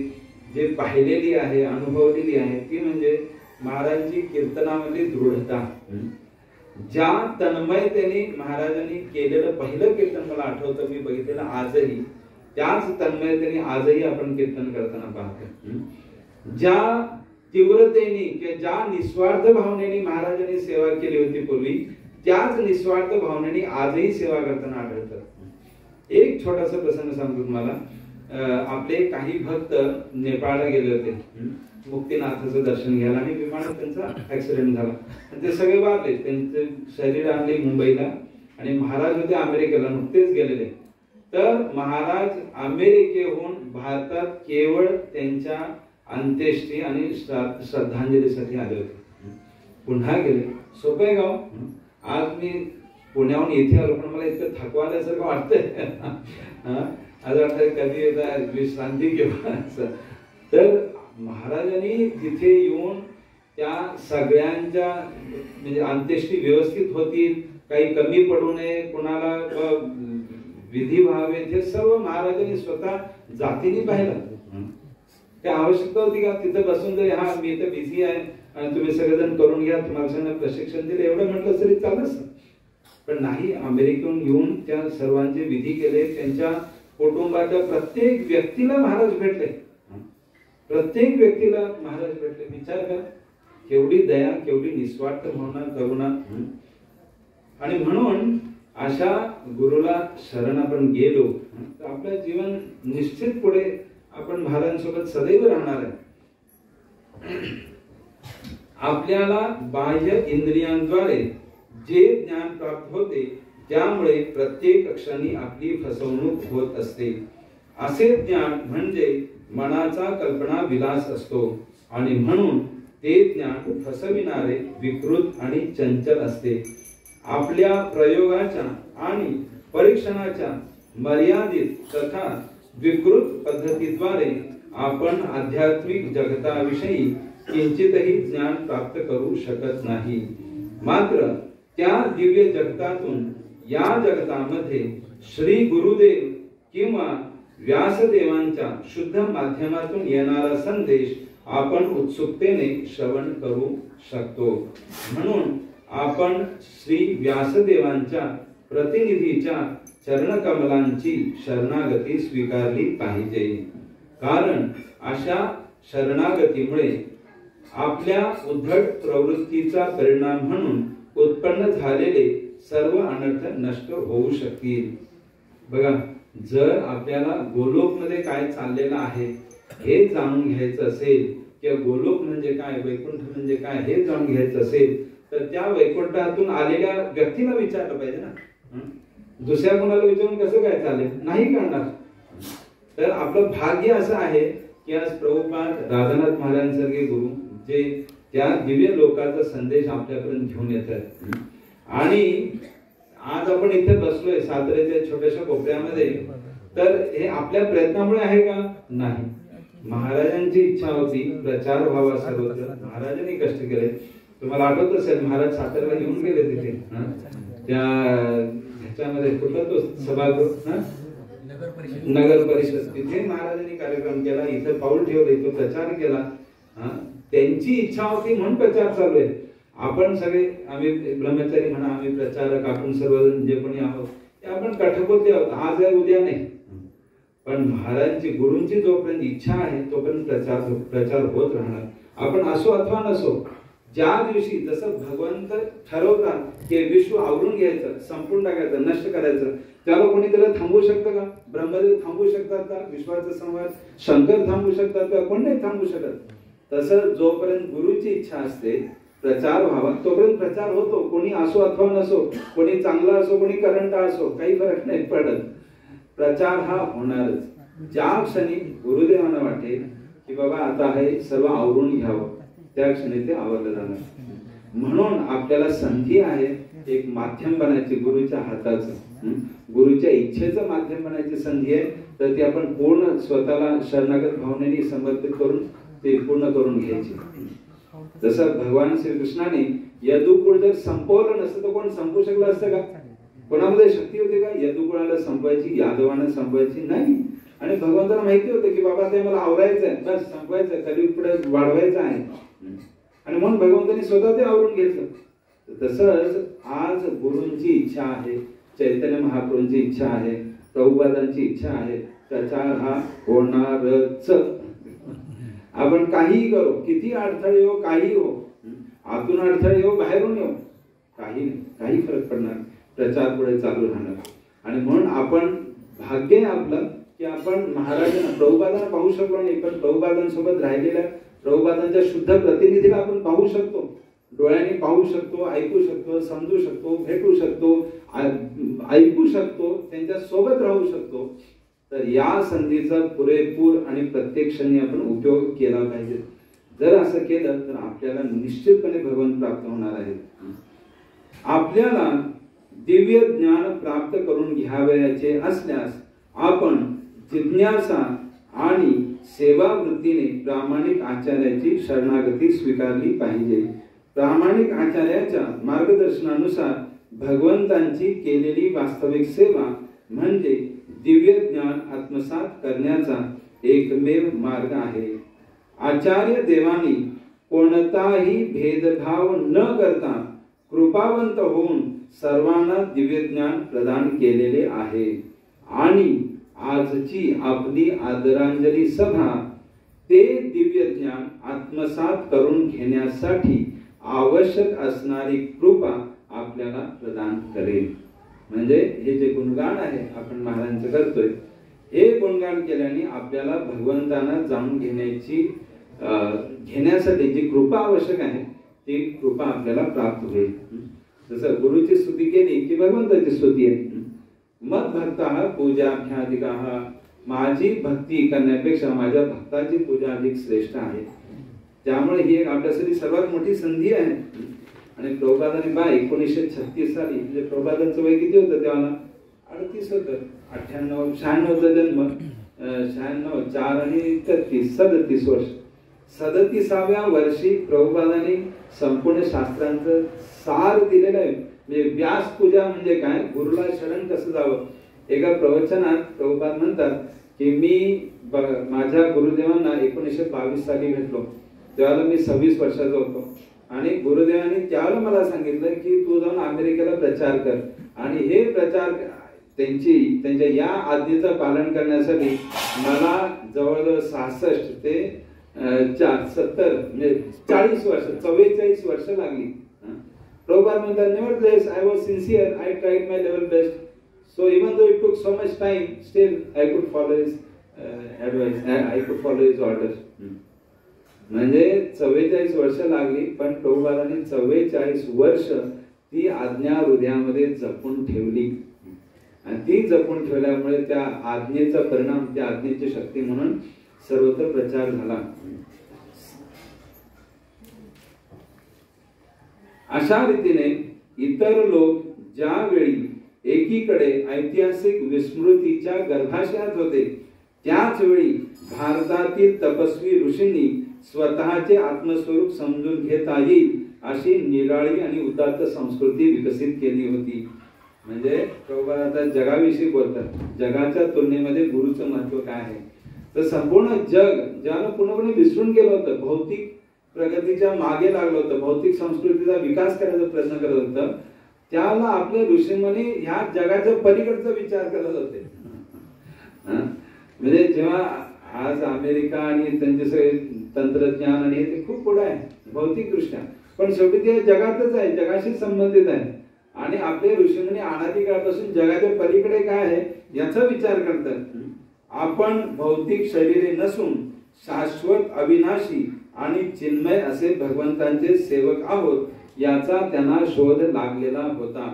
जे पाहिलेली आहे, अनुभवलेली आहे, ती म्हणजे महाराजांची कीर्तनामधली दृढता. ज्या तन्मयतेने महाराजांनी केलेलं पहिलं कीर्तन मला आठवतं, मी बघितलेलं आजही, त्याच तन्मयतेने आजही आपण कीर्तन करताना पाहतो. ज्या तीव्रतेने किंवा ज्या निस्वार्थ भावनेने महाराजांनी सेवा केली होती पूर्वी, त्याच निस्वार्थ भावनेने आजही सेवा करताना आढळतात. एक छोटासा प्रसंग सांगतो तुम्हाला. आपले काही भक्त नेपाळला गेले होते मुक्तीनाथाचं दर्शन घ्यायला, आणि विमानात त्यांचा ऍक्सिडेंट झाला आणि ते सगळे वारले. त्यांचे शरीर आणले मुंबईला आणि महाराज होते अमेरिकेला, नुकतेच गेलेले. तर महाराज अमेरिकेहून भारतात केवळ त्यांच्या अंत्येष्टी आणि श्रद्धांजलीसाठी आले होते. पुन्हा गेले. सोपं आहे गाव. आज मी पुण्याहून इथे आलो पण मला इतकं थकवाल्यासारखं वाटतंय. आज वाटतंय कधी येता विश्रांती किंवा असं. तर महाराजांनी तिथे येऊन त्या सगळ्यांच्या म्हणजे अंत्येष्टी व्यवस्थित होतील, काही कमी पडू नये, कुणाला विधी व्हावे, हे सर्व महाराजांनी स्वतः जातीने पाहिलं. त्या आवश्यकता होती का तिथे बसून जरी हा मी तर बिझी आहे आणि तुम्ही सगळेजण करून घ्या, तुम्हाला सगळ्यांना प्रशिक्षण दिले एवढं म्हटलं तरी चालत. पण नाही, अमेरिकेहून येऊन त्या सर्वांचे विधी केले. त्यांच्या कुटुंबाच्या प्रत्येक व्यक्तीला महाराज भेटले. प्रत्येक व्यक्तीला महाराज भेटले. विचार करा केवढी दया, केवढी निस्वार्थ भावना, करुणा. आणि म्हणून अशा गुरुला शरण आपण गेलो तर आपलं जीवन निश्चित पुढे आपण महाराजांसोबत सदैव राहणार आहे. आपल्याला बाह्य इंद्रियांद्वारे जे ज्ञान प्राप्त होते त्यामुळे प्रत्येक क्षणी आपली फसवणूक होत असते. असे ज्ञान म्हणजे मनाचा कल्पना विलास असतो आणि म्हणून ते ज्ञान फसविणारे, विकृत आणि चंचल असते. आपल्या प्रयोगाच्या आणि परीक्षणाच्या मर्यादित तथा विकृत पद्धतीद्वारे आपण आध्यात्मिक जगताविषयी किंचितही ज्ञान प्राप्त करू शकत नाही. मात्र त्या दिव्य जगतातून या जगतामध्ये श्री गुरुदेव किंवा व्यासदेवांच्या शुद्ध माध्यमातून येणारा संदेश आपण उत्सुकतेने श्रवण करू शकतो. म्हणून आपण श्री व्यासदेवांच्या प्रतिनिधीच्या चरणकमलांची शरणागती स्वीकारली पाहिजे. कारण अशा शरणागतीमुळे आपल्या उद्धट प्रवृत्तीचा परिणाम म्हणून उत्पन्न झालेले सर्व अनर्थ नष्ट होऊ शकतील. बघा, जर आपल्याला गोलोक मध्ये काय चाललेलं आहे हे जाणून घ्यायचं असेल किंवा गोलोक म्हणजे काय, वैकुंठ म्हणजे काय हे जाणून घ्यायचं असेल तर त्या वैकुंठातून आलेल्या व्यक्तीला विचारलं पाहिजे ना. दुसऱ्या कोणाला विचारून कसं काय चालेल? नाही करणार. तर आपलं भाग्य असं आहे की आज प्रभुपाद राधानाथ महाराजांसारखे गुरु जे त्या दिव्य लोकांचा संदेश आपल्यापर्यंत घेऊन येतात. आणि आज आपण इथे बसलोय साताऱ्याच्या छोट्याशा कोपऱ्यामध्ये, तर हे आपल्या प्रयत्नामुळे आहे का? नाही. महाराजांची इच्छा होती प्रचार व्हावा सर्वत्र, महाराजांनी कष्ट केले. तुम्हाला आठवत असेल महाराज साताऱ्याला येऊन गेले तिथे त्या ह्याच्यामध्ये कुठला तो सभागृह नगर परिषद, तिथे महाराजांनी कार्यक्रम केला, इथे पाऊल ठेवलं, इथं प्रचार केला. त्यांची इच्छा होती म्हणून प्रचार चालू आहे. आपण सगळे आम्ही ब्रह्मचारी म्हणा, आम्ही प्रचारक, आपण सर्वजण जे कोणी आहोत ते आपण कठपुतले आहोत, आज आहे उद्या नाही. पण महाराजांची गुरूंची जोपर्यंत इच्छा आहे तोपर्यंत प्रचार होत राहणार. आपण असो अथवा नसो, ज्या दिवशी जसं भगवंत ठरवतात की विश्व आवरून घ्यायचं, संपूर्ण टाकायचं, नष्ट करायचं, त्याला कोणी त्याला थांबवू शकतं का? ब्रह्मदेव थांबवू शकतात का? विश्वाचा संवाद शंकर थांबवू शकतात का? कोण नाही थांबवू शकत. तसं जोपर्यंत गुरुची इच्छा असते प्रचार व्हावा तोपर्यंत प्रचार होतो. कोणी असो अथवा नसो, कोणी चांगला असो, कोणी करंटा असो, काही फरक नाही पडत. प्रचार हा होणारच. ज्या क्षणी गुरुदेवांना वाटेल की बाबा आता हे सर्व आवरून घ्यावं, त्या क्षणी ते आवरलं जाणार. म्हणून आपल्याला संधी आहे एक माध्यम बनायची गुरुच्या हाताचं, गुरुच्या इच्छेचं माध्यम बनायची संधी आहे. तर ती आपण पूर्ण स्वतःला शरणागत भावनेने समर्पित करून ते पूर्ण करून घ्यायची. जसं भगवान श्रीकृष्णाने यदुकुळ जर संपवलं नसतं तर कोण संपवू शकलं असतं का? कोणामध्ये शक्ती होती का यदुकुळाला संपवायची, यादवांना संपवायची? नाही. आणि भगवंताला माहिती होतं की बाबा ते मला आवरायचं आहे, बस संपवायचं, कधी पुढे वाढवायचं आहे. आणि म्हणून भगवंतांनी स्वतः ते आवरून घेतलं. तसंच आज गुरूंची इच्छा आहे, चैतन्य महाप्रभूंची इच्छा आहे, प्रभुपादांची इच्छा आहे, प्रचार हा होणारच. आपण काहीही करू, किती अडथळे येऊ, काही हो, आतून अडथळे येऊ, बाहेरून येऊ, काही फरक पडणार, प्रचार पुढे चालू राहणार. आणि म्हणून आपण भाग्य आहे आपलं की आपण महाराजांना प्रभुपादांना पाहू शकलो नाही, पण प्रभुपादांसोबत राहिलेल्या प्रभुपादांच्या शुद्ध प्रतिनिधीला आपण पाहू शकतो, डोळ्यांनी पाहू शकतो, ऐकू शकतो, समजू शकतो, भेटू शकतो, ऐकू शकतो, त्यांच्या सोबत राहू शकतो. तर या संधीचा पुरेपूर आणि प्रत्यक्षाने आपण उपयोग केला पाहिजे. जर असं केलं तर आपल्याला निश्चितपणे भगवंत प्राप्त होणार आहे. आपल्याला दिव्य ज्ञान प्राप्त करून घ्यावयाचे असल्यास आपण जिज्ञासा आणि सेवा वृत्तीने प्रामाणिक आचार्याची शरणागती स्वीकारली पाहिजे. प्रामाणिक आचार्याच्या मार्गदर्शनानुसार भगवंतांची केलेली वास्तविक सेवा म्हणजे दिव्य ज्ञान आत्मसात करण्याचा एकमेव मार्ग आहे. आचार्य देवानी कोणताही भेदभाव न करता कृपावंत होऊन सर्वांना दिव्य ज्ञान प्रदान केलेले आहे. आणि आजची आपली आदरांजली सभा ते दिव्य ज्ञान आत्मसात करून घेण्यासाठी आवश्यक असणारी कृपा आपल्याला प्रदान करेल. म्हणजे हे जे गुणगान आहे आपण महाराजांचं करतोय, हे गुणगान केल्याने आपल्याला भगवंतांना जाणून घेण्याची घेण्यासाठी जी कृपा आवश्यक आहे ती कृपा आपल्याला प्राप्त होईल. जसं गुरुची स्तुती केली की भगवंताची स्तुती आहे. मत भक्ता पूजाभ्याधिकाः, माझी भक्ती करण्यापेक्षा माझ्या भक्ताची पूजा अधिक श्रेष्ठ आहे. त्यामुळे ही एक आपल्यासाठी सर्वात मोठी संधी आहे. आणि प्रभुपादांनी 1936 साली म्हणजे प्रभुपादांचं वय किती होतं तेव्हा? 38 होतं. 96चा जन्म, 96, 4 आणि 33, 37 वर्ष. 37व्या वर्षी प्रभुपादांनी संपूर्ण शास्त्रांचं सार दिलेलं आहे. म्हणजे व्यास पूजा म्हणजे काय, गुरुला शरण कसं जावं. एका प्रवचनात प्रभुपाद म्हणतात की मी माझ्या गुरुदेवांना 1922 साली भेटलो. त्यावेळेला मी 26 वर्षाचा होतो. आणि गुरुदेवांनी त्यावेळेला मला सांगितलं की तू जाऊन अमेरिकेला प्रचार कर. आणि हे प्रचार त्यांच्या या आज्ञेचं पालन करण्यासाठी मला जवळजवळ 66 ते 70 म्हणजे 40 वर्ष, 44 वर्ष लागली. प्रभुपाद म्हणतात, nevertheless I was sincere, I tried my level best, so even though it took so much time, still I could follow his advice, I could follow his orders. म्हणजे 44 वर्ष लागली, पण प्रभुपादांनी 44 वर्ष ती आज्ञा हृदयामध्ये जपून ठेवली. आणि ती जपून ठेवल्यामुळे त्या आज्ञेचा परिणाम, त्या आज्ञेची शक्ती म्हणून सर्वत्र प्रचार झाला. अशा रीतीने इतर लोक ज्यावेळी एकीकडे ऐतिहासिक विस्मृतीच्या गर्भाशयात होते, त्याच वेळी भारतातील तपस्वी ऋषींनी स्वतःचे आत्मस्वरूप समजून घेता येईल अशी निराळी आणि उदात्त संस्कृती विकसित केली होती. म्हणजे प्रभुपाद आता जगाविषयी बोलतात. जगाच्या तुलनेमध्ये गुरुचं महत्व काय आहे. तर संपूर्ण जग ज्याला पूर्णपणे विसरून गेलं होतं, भौतिक प्रगतीच्या मागे लागलं होतं, भौतिक संस्कृतीचा विकास करायचा प्रयत्न करत होतं, त्याला आपले ऋषीमुनी ह्या जगाच्या पलीकडचा विचार करत होते. म्हणजे जेव्हा आज अमेरिका आणि त्यांचे सगळे तंत्रज्ञान आणि ते खूप पुढे आहे भौतिक दृष्ट्या, पण शेवटी ते जगातच आहे, जगाशी संबंधित आहे. आणि आपले ऋषीमुनी अनादी काळापासून जगाच्या पलीकडे काय आहे याचा विचार करतात. आपण भौतिक शरीरे नसून शाश्वत, अविनाशी आणि चिन्मय असे भगवंतांचे सेवक आहोत याचा त्यांना शोध लागलेला होता.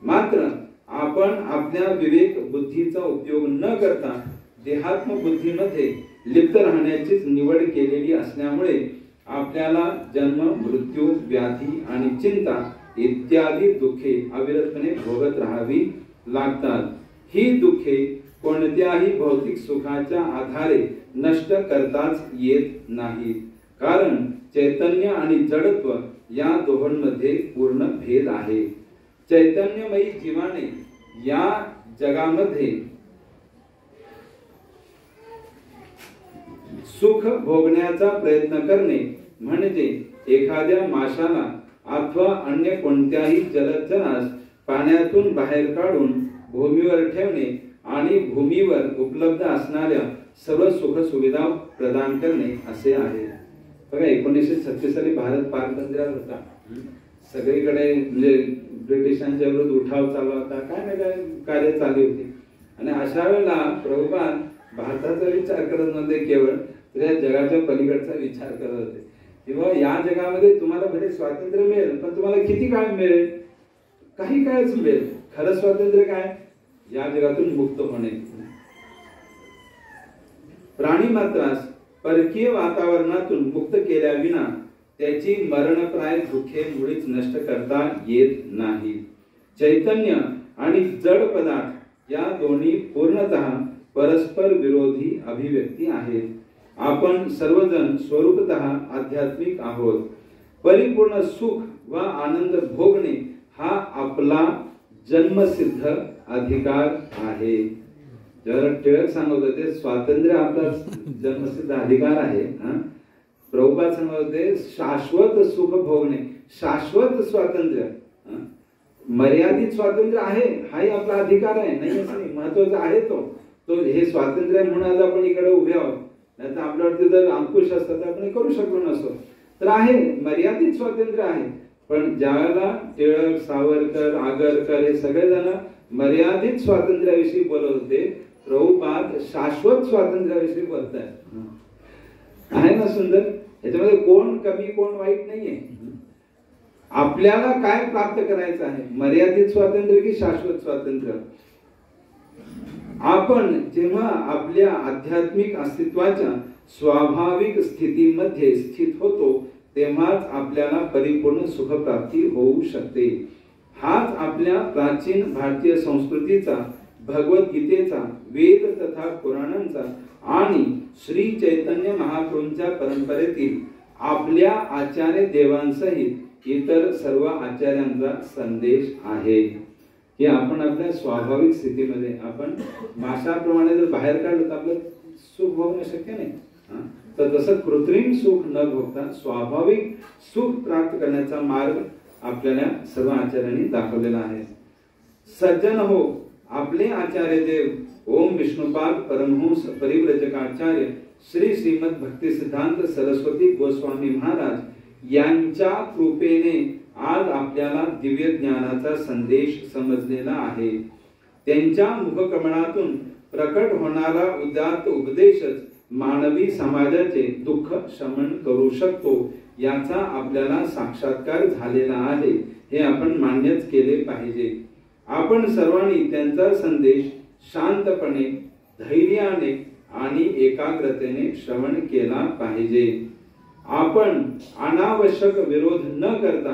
मात्र आपण आपल्या विवेक बुद्धीचा उपयोग न करता देहात्म बुद्धीमध्ये लिप्त राहण्याचीच निवड केलेली असल्यामुळे आपल्याला जन्म, मृत्यू, व्याधी आणि चिंता इत्यादी दुःखे अविरतपणे भोगत राहावी लागतात. ही दुःखे कोणत्याही भौतिक सुखाच्या आधारे नष्ट करताच येत नाहीत, कारण चैतन्य आणि जडत्व या दोहोंमध्ये पूर्ण भेद आहे. चैतन्यमयी जीवाने या जगामध्ये सुख भोगण्याचा प्रयत्न करणे म्हणजे एखाद्या माशाला अथवा अन्य कोणत्याही जलचरास पाण्यातून बाहेर काढून भूमीवर ठेवणे आणि भूमीवर उपलब्ध असणाऱ्या सर्व सुख सुविधा प्रदान करणे असे आहे. बघा 1936 साली भारत पारतंत्र्यात होता. सगळीकडे म्हणजे ब्रिटिशांच्या विरुद्ध उठाव चालू होता, काय ना काय कार्य चालू होती. आणि अशा वेळेला प्रभुपाद भारताचा विचार करत नव्हते केवळ, तर या जगाच्या पलीकडचा विचार करत होते. किंवा या जगामध्ये तुम्हाला भले स्वातंत्र्य मिळेल, पण तुम्हाला किती काळ मिळेल? काही काळच मिळेल. खरं स्वातंत्र्य काय? या जगातून मुक्त होणे. प्राणी मात्रास परकीय वातावरणातून मुक्त केल्या विना त्याची मरणप्राय दुःखे मुळीच नष्ट करता येत नाही. चैतन्य आणि जड पदार्थ या दोन्ही पूर्णतः परस्पर विरोधी अभिव्यक्ती आहेत. आपण सर्वजण स्वरूपतः आध्यात्मिक आहोत. परिपूर्ण सुख व आनंद भोगणे हा आपला जन्मसिद्ध अधिकार आहे. जर टिळक सांगत होते स्वातंत्र्य आपला जन्मसिद्ध अधिकार आहे. प्रभुपाद सांगत होते शाश्वत सुख भोगणे, शाश्वत स्वातंत्र्य. मर्यादित स्वातंत्र्य आहे, हाही आपला अधिकार आहे, नाही असं नाही, महत्वाचा आहे तो हे स्वातंत्र्य म्हणून आज आपण इकडे उभे आहोत. नाही तर आपल्यावरती जर अंकुश असतं तर आपण करू शकलो नसतो. तर आहे, मर्यादित स्वातंत्र्य आहे. पण ज्यावेळेला टिळक, सावरकर, आगरकर हे सगळेजण मर्यादित स्वातंत्र्याविषयी बोलत होते, प्रभुपाद शाश्वत स्वातंत्र्याविषयी बोलतायत. आहे ना सुंदर? याच्यामध्ये कोण कमी कोण वाईट नाहीये. आपल्याला काय प्राप्त करायचं आहे? मर्यादित स्वातंत्र्य की शाश्वत स्वातंत्र्य? आपण जेव्हा आपल्या आध्यात्मिक अस्तित्वाच्या स्वाभाविक स्थितीमध्ये स्थित होतो तेव्हाच आपल्याला परिपूर्ण सुखप्राप्ती होऊ शकते. हाच आपल्या प्राचीन भारतीय संस्कृतीचा, भगवद्गीतेचा, वेद तथा पुराणांचा आणि श्री चैतन्य महाप्रभूंच्या परंपरेतील आपल्या आचार्य देवांसहित इतर सर्व आचार्यांचा संदेश आहे की आपण आपल्या स्वाभाविक स्थितीमध्ये, आपण माशाप्रमाणे जर बाहेर काढलं तर आपलं सुख भोगणं शक्य नाही. तर तसं कृत्रिम सुख न भोगता स्वाभाविक सुख प्राप्त करण्याचा मार्ग आपल्याला सर्व आचार्यांनी दाखवलेला आहे. सज्जन हो, आपले आचार्य देव ओम विष्णुपाद परमहंस परिव्रजकाचार्य श्री श्रीमद भक्ती सिद्धांत सरस्वती गोस्वामी महाराज यांच्या कृपेने आज आपल्याला दिव्य ज्ञानाचा संदेश समजलेला आहे. त्यांच्या मुखकमळातून प्रकट होणारा उदात्त उपदेशच मानवी समाजाचे दुःख शमन करू शकतो याचा आपल्याला साक्षात्कार झालेला आहे. हे आपण मान्यच केले पाहिजे. आपण सर्वांनी त्यांचा संदेश शांतपणे, धैर्याने आणि एकाग्रतेने श्रवण केला पाहिजे. आपण अनावश्यक विरोध न करता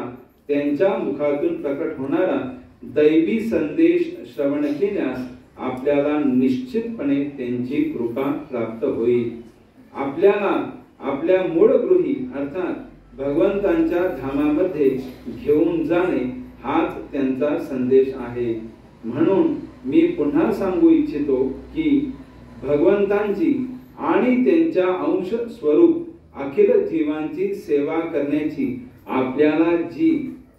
त्यांच्या मुखातून प्रकट होणारा दैवी संदेश श्रवण केल्यास आपल्याला निश्चितपणे त्यांची कृपा प्राप्त होईल. आपल्याला आपल्या मूळ गृही अर्थात भगवंतांच्या धामामध्ये घेऊन जाणे हाच त्यांचा संदेश आहे. म्हणून मी पुन्हा सांगू इच्छितो की भगवंतांची आणि त्यांच्या अंश स्वरूप अखिल जीवांची सेवा करण्याची आपल्याला जी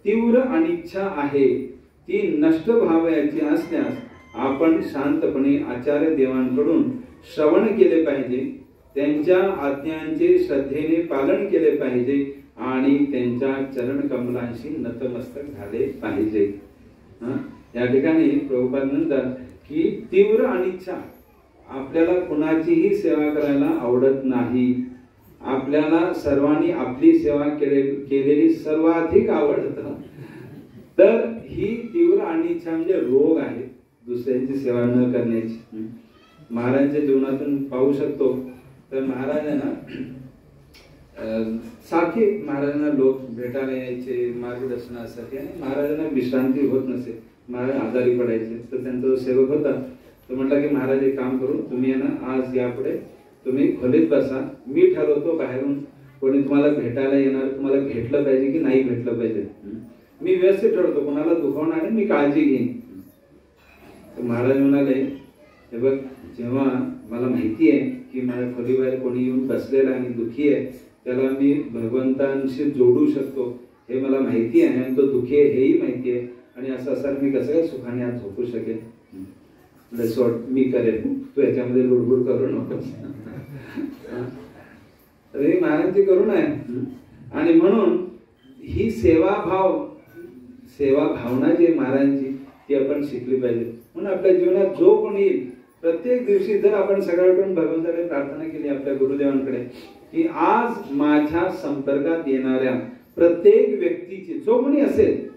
तीव्र अनिच्छा आहे ती नष्ट व्हावयाची असल्यास आपण शांतपणे आचार्य देवांकडून श्रवण केले पाहिजे, त्यांच्या आज्ञांचे श्रद्धेने पालन केले पाहिजे आणि त्यांच्या चरण कमलांशी नतमस्तक झाले पाहिजे. या ठिकाणी प्रभुपाद म्हणतात की तीव्र अनिच्छा, आपल्याला कुणाचीही सेवा करायला आवडत नाही. आपल्याला सर्वांनी आपली सेवा केलेली सर्वाधिक आवडतं. तर ही तीव्र अनिच्छा म्हणजे रोग आहे दुसऱ्यांची सेवा न करण्याची. महाराजांच्या जीवनातून पाहू शकतो तर महाराजांना सारखे महाराजांना लोक भेटायला यायचे मार्गदर्शनासाठी आणि महाराजांना विश्रांती होत नसे. महाराज आजारी पडायचे तर त्यांचा जो सेवक होता तो म्हटला की महाराज एक काम करू, तुम्ही ना आज यापुढे तुम्ही खोलीत बसा, मी ठरवतो बाहेरून कोणी तुम्हाला भेटायला येणार, तुम्हाला भेटलं पाहिजे की नाही भेटलं पाहिजे, मी व्यवस्थित ठरवतो, कोणाला दुखवणार नाही, मी काळजी घेईन. तर महाराज म्हणाले हे बघ, जेव्हा मला माहिती आहे की माझ्या खोलीबाहेर कोणी येऊन बसलेला आणि दुखी आहे, त्याला मी भगवंतांशी जोडू शकतो हे मला माहिती आहे आणि तो दुखी आहे हेही माहिती आहे, आणि असं असं मी कसं काय सुखाने आज झोपू शकेल. मी करेन, तू याच्यामध्ये लुडबुड करू नको. तरी महाराजांची करुणा आहे. आणि म्हणून ही सेवा भावना जी महाराजांची ती आपण शिकली पाहिजे. म्हणून आपल्या जीवनात जो कोणी येईल प्रत्येक दिवशी जर आपण सगळ्याकडून भगवंताकडे प्रार्थना केली आपल्या गुरुदेवांकडे की आज माझ्या संपर्कात येणाऱ्या प्रत्येक व्यक्तीची, जो कोणी असेल,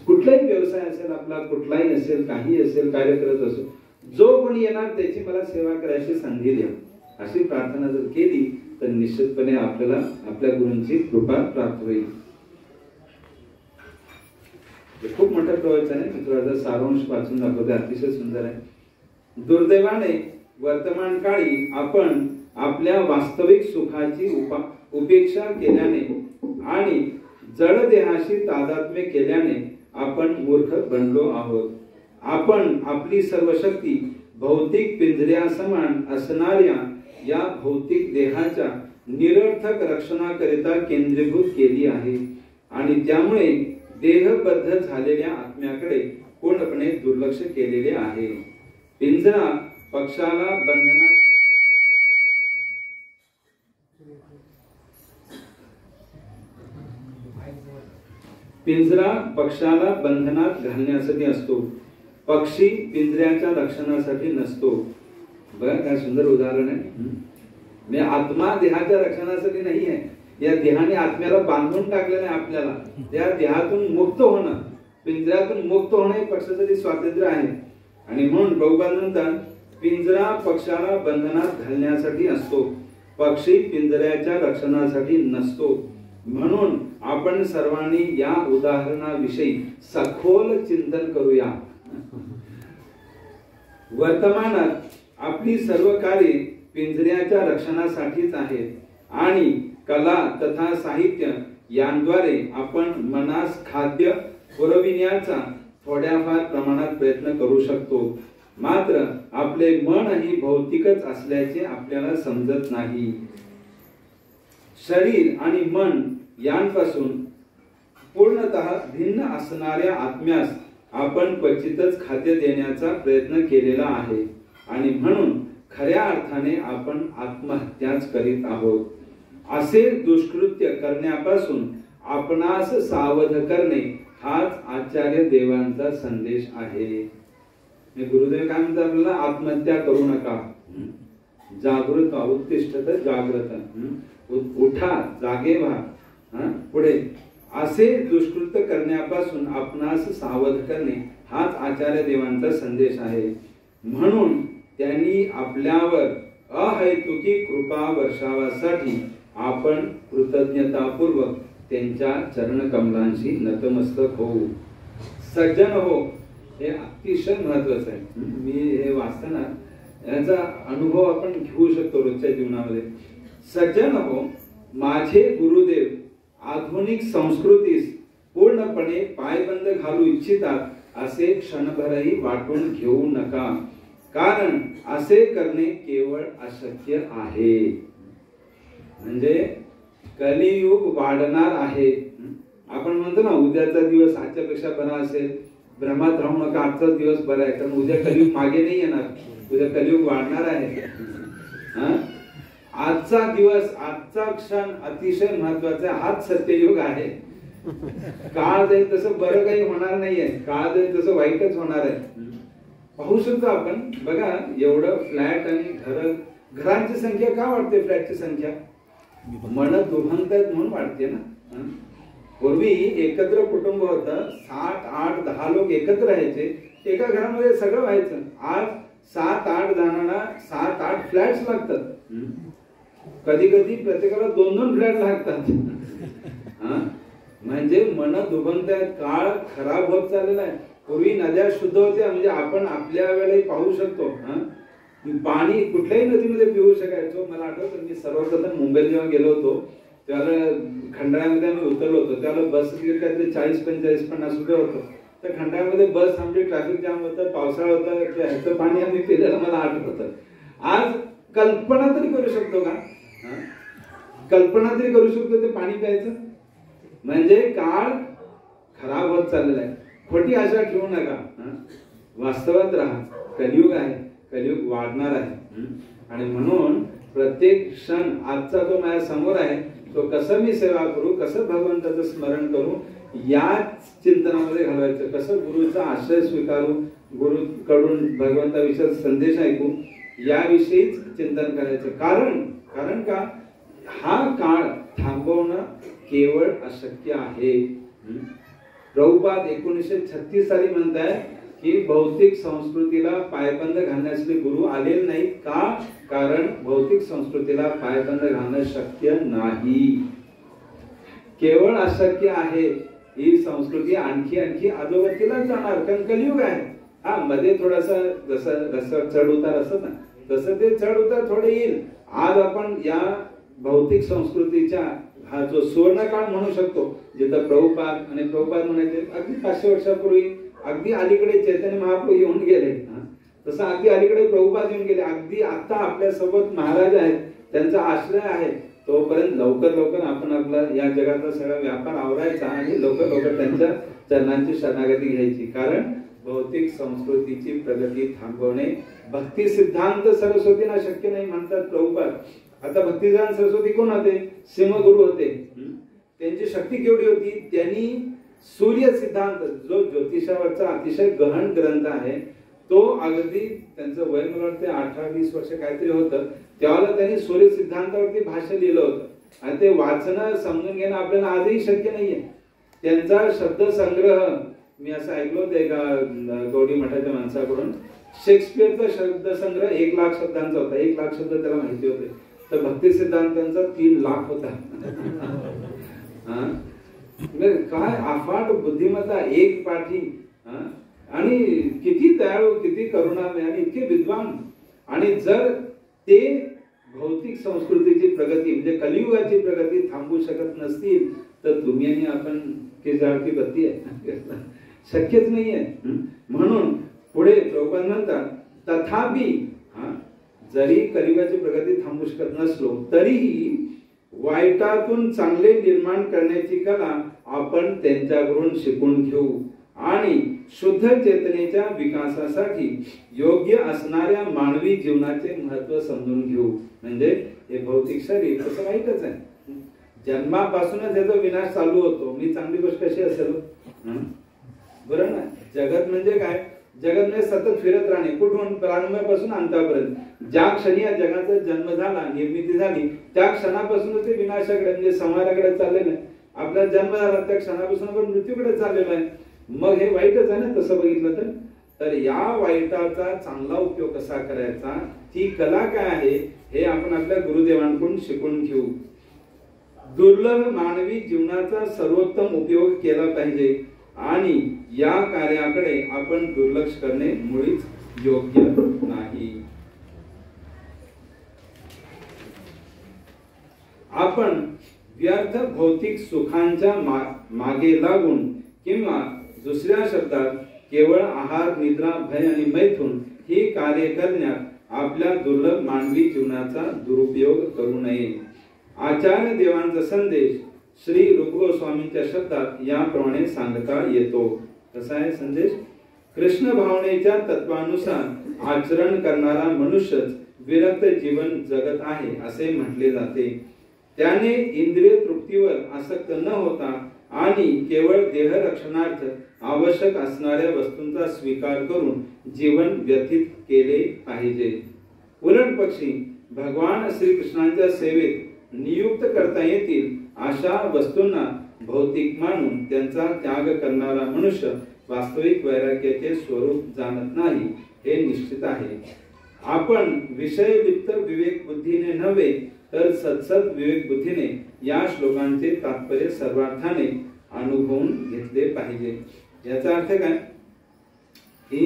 कुठलाही व्यवसाय असेल आपला, कुठलाही असेल, काही असेल, कार्य करत असो, जो कोणी येणार त्याची मला सेवा करायची संधी द्या, अशी प्रार्थना जर केली तर निश्चितपणे आपल्याला आपल्या गुरूंची कृपा प्राप्त होईल. खूप मोठं प्रवचन आहे, मी थोडासा सारांश वाचून दाखवते, अतिशय सुंदर आहे. दुर्दैवाने वर्तमान काळी आपण आपल्या वास्तविक सुखाची उपेक्षा केल्याने आणि जड देहाशी तादात्म्य केल्याने आपण मूर्ख बनलो आहोत. आपण आपली सर्व शक्ती भौतिक पिंजऱ्यासमान असणाऱ्या या भौतिक देहाच्या निरर्थक रक्षणाकरिता केंद्रीभूत केली आहे आणि त्यामुळे देहबद्ध झालेल्या आत्म्याकडे पूर्णपणे दुर्लक्ष केलेले आहे. पिंजरा पक्षाला बंधनात घालण्यासाठी असतो, पक्षी पिंजऱ्याच्या रक्षणासाठी नसतो. बघा काय सुंदर उदाहरण आहे. मी आत्मा देहाच्या रक्षणासाठी नाही आहे, या देहाने आत्म्याला बांधून टाकलेलं आहे आपल्याला. त्या देहातून मुक्त होणं, पिंजऱ्यातून मुक्त होणं हे पक्षासाठी स्वातंत्र्य आहे. आणि म्हणून प्रभुपाद म्हणतात, पिंजरा पक्षाला बंधनात घालण्यासाठी असतो, पक्षी पिंजऱ्याच्या रक्षणासाठी नसतो. म्हणून आपण सर्वांनी या उदाहरणाविषयी सखोल चिंतन करूया. वर्तमानात आपली सर्व कार्ये पिंजऱ्याच्या रक्षणासाठीच आहेत आणि कला तथा साहित्य यांद्वारे आपण मनास खाद्य पुरविण्याचा थोड्याफार प्रमाणात प्रयत्न करू शकतो. मात्र आपले मन ही भौतिकच असल्याचे आपल्याला समजत नाही. शरीर आणि मन यांपासून पूर्णतः भिन्न असणाऱ्या आत्म्यास आपण क्वचितच खाद्य देण्याचा प्रयत्न केलेला आहे आणि म्हणून खऱ्या अर्थाने आपण आत्महत्याच करीत आहोत. असे दुष्कृत्य करण्यापासून आपणास सावध करणे हाच आचार्य देवांचा संदेश आहे. गुरुदेव काय म्हणतात आपल्याला, आत्महत्या करू नका, जागृत व्हा, उत्तिष्ठत जागृत, उठा, जागे व्हा. पुढे असे दुष्कृत्य करण्यापासून आपणास सावध करणे हाच आचार्य देवांचा संदेश आहे. म्हणून त्यांनी आपल्यावर अहैतुकी कृपा वर्षावासाठी आपण कृतज्ञतापूर्वक त्यांच्या चरणकमलांशी नतमस्तक होऊ. सज्जन हो, हे अतिशय महत्वाचं आहे. मी हे वाचताना याचा अनुभव आपण घेऊ शकतो रोजच्या जीवनामध्ये. सज्जन हो, माझे गुरुदेव आधुनिक संस्कृतीस पूर्णपणे पायबंद घालू इच्छितात असे क्षणभरही वाटून घेऊ नका, कारण असे करणे केवळ अशक्य आहे. म्हणजे कलियुग वाढणार आहे. आपण म्हणतो ना, उद्याचा दिवस आजच्या पेक्षा बरा असेल, भ्रमात राहू नका, आजचा दिवस बरा आहे, कारण उद्या कलियुग मागे नाही येणार, उद्या कलियुग वाढणार आहे. आजचा दिवस, आजचा क्षण अतिशय महत्वाचा आहे. हाच सत्ययुग आहे. काळ जाईल तसं बरं काही होणार नाहीये, काळ जाईल तसं वाईटच होणार आहे. पाहू शकतो आपण, बघा एवढं फ्लॅट आणि घरांची संख्या का वाढते? फ्लॅटची संख्या मन दुभंगतायत म्हणून वाढते ना. पूर्वी एकत्र कुटुंब होतं, 7, 8, 10 लोक एकत्र राहायचे, एका घरामध्ये सगळं व्हायचं. आज 7, 8 जणांना 7, 8 फ्लॅट्स लागतात. कधी कधी प्रत्येकाला 2-2 फ्लॅट लागतात. म्हणजे मन दुभंगतायत, काळ खराब होत चाललेला आहे. पूर्वी नद्या शुद्ध होत्या, म्हणजे आपण आपल्या वेळेला पाहू शकतो. पाणी कुठल्याही नदीमध्ये पिऊ शकायचो. मला आठवतं, मी सर्वप्रथम मुंबईला जेव्हा गेलो होतो त्यावेळेला खंडाळ्यामध्ये आम्ही उतरलो होतो. त्यावेळेला बस तिकीट काहीतरी 40, 45, 50 रुपये होतं. तर खंडाळ्यामध्ये बस थांबली, ट्रॅफिक जाम होतं, पावसाळा होता, ह्याचं पाणी आम्ही पिलेलं मला आठवतं. आज कल्पना तरी करू शकतो का? कल्पना तरी करू शकतो ते पाणी प्यायचं? म्हणजे काळ खराब होत चाललेला आहे. खोटी आशा ठेवू नका, वास्तवात राहा. कलियुग आहे, कलियुग वाढणार आहे. आणि म्हणून प्रत्येक क्षण आजचा तो माझ्या समोर आहे, तो कसं मी सेवा करू, कसं भगवंताचं स्मरण करू, याच चिंतनामध्ये घालवायचं. कसं गुरुचा आश्रय स्वीकारू, गुरुकडून भगवंताविषयी संदेश ऐकू, याविषयीच चिंतन करायचं. कारण का, हा काळ थांबवणं केवळ अशक्य आहे. प्रभुपाद 1936 साली म्हणताय की भौतिक संस्कृतीला पायबंद घालण्यासाठी गुरु आलेले नाही. का? कारण भौतिक संस्कृतीला पायबंद घालणं शक्य नाही, केवळ अशक्य आहे. ही संस्कृती आणखी अधोगतीला जाणार, कारण कलियुग आहे. मध्ये थोडासा जसं चढ उतार असत ना, तसं ते चढ उतार थोडे येईल. आज आपण या भौतिक संस्कृतीच्या हा जो सुवर्णकाळ म्हणू शकतो, जिथं प्रभुपाद म्हणायचे अगदी 500 वर्षापूर्वी, अगदी अलीकडे चैतन्य महाप्रभू येऊन गेले, तसं अगदी अलीकडे प्रभुपाद येऊन गेले. अगदी आता आपल्या सोबत महाराज आहेत, त्यांचा आश्रय आहे. तोपर्यंत लवकर आपण आपला या जगाचा सगळा व्यापार आवरायचा आणि लवकर त्यांच्या चरणांची शरणागती घ्यायची. कारण भौतिक संस्कृतीची प्रगती थांबवणे भक्ती सिद्धांत सरस्वतींना शक्य नाही म्हणतात प्रभुपाद. आता भक्तिसिद्धांत सरस्वती कोण होते? सिंहगुरु होते. त्यांची शक्ती केवढी होती? त्यांनी सूर्य सिद्धांत, जो ज्योतिषावरचा अतिशय गहन ग्रंथ आहे, तो अगदी त्यांचं वय मला वाटतं 18-20 वर्ष काहीतरी होतं, तेव्हा त्यांनी सूर्य सिद्धांतावरती भाष्य लिहिलं होतं. आणि ते वाचणं समजून घेणं आपल्याला आजही शक्य नाहीये. त्यांचा शब्दसंग्रह मी असं ऐकलं होतं एका गौडी मठाच्या माणसाकडून, शेक्सपियरचा शब्दसंग्रह 1 लाख शब्दांचा होता. 1 लाख शब्द त्याला माहिती होते. तर भक्ती सिद्धांतांचा 3 लाख होता. काय अफाट बुद्धिमत्ता, एक पाठी, आणि किती दयाळू, किती करुणामय आणि इतके विद्वान. आणि जर ते भौतिक संस्कृतीची प्रगती म्हणजे कलियुगाची प्रगती थांबवू शकत नसतील तर तुम्ही आणि आपण की जाळकी बत्ती आहे, शक्यच नाहीये. म्हणून पुढे प्रभुपाद म्हणतात, तथापि जरी कलियुगाची प्रगती थांबवू शकत नसलो तरीही वाईटातून चांगले निर्माण करण्याची कला आपण त्यांच्याकडून शिकून घेऊ आणि शुद्ध चेतनेच्या विकासासाठी योग्य असणाऱ्या मानवी जीवनाचे महत्त्व समजून घेऊ. म्हणजे हे भौतिक शरीर तसं वाईटच आहे. जन्मापासूनच याचा विनाश चालू होतो. मी चांगली गोष्ट कशी असेल बरं ना. जगत म्हणजे काय? जगत म्हणजे सतत फिरत राहणे, कुठून प्रारंभापासून अंतापर्यंत. ज्या क्षणी या जगाचा जन्म झाला, निर्मिती झाली, त्या क्षणापासूनच ते विनाशाकडे म्हणजे संहाराकडे चाललेलं आहे. आपला जन्म झाला त्या क्षणापासून आपण मृत्यूकडे चाललेलो आहे. मग हे वाईटच आहे ना तसं बघितलं तर या वाईटाचा चांगला उपयोग कसा करायचा, ती कला काय आहे हे आपण आपल्या गुरुदेवांकडून शिकून घेऊ. दुर्लभ मानवी जीवनाचा सर्वोत्तम उपयोग केला पाहिजे आणि या कार्याकडे आपण दुर्लक्ष करणे मुळीच योग्य नाही. आपण व्यर्थ भौतिक सुखांच्या मागे लागून किंवा दुसऱ्या शब्दात केवळ आहार, निद्रा, भय आणि मैथुन ही कार्य करण्यात आपल्या दुर्लभ मानवी जीवनाचा दुरुपयोग करू नये. आचार्य देवांचा संदेश श्री रूप गोस्वामींच्या शब्दात याप्रमाणे सांगता येतो. कसा आहे संदेश? कृष्ण भावनेच्या तत्वानुसार आचरण करणारा मनुष्यच विरक्त जीवन जगत आहे असे म्हटले जाते. त्याने इंद्रिय तृप्तीवर आसक्त न होता आणि केवळ देह रक्षणार्थ आवश्यक असणाऱ्या वस्तूंचा स्वीकार करून जीवन व्यतीत केले पाहिजे. उलट पक्षी भगवान श्रीकृष्णांच्या सेवेत नियुक्त करता येतील अशा वस्तूंना भौतिक मानून त्यांचा त्याग करणारा मनुष्य वास्तविक वैराग्याचे स्वरूप जाणत नाही हे निश्चित आहे. आपण विषयलिप्त विवेक बुद्धीने नव्हे तर सत्सद विवेक बुद्धीने या श्लोकांचे तात्पर्य सर्वार्थाने अनुभवून घेतले पाहिजे. याचा अर्थ काय की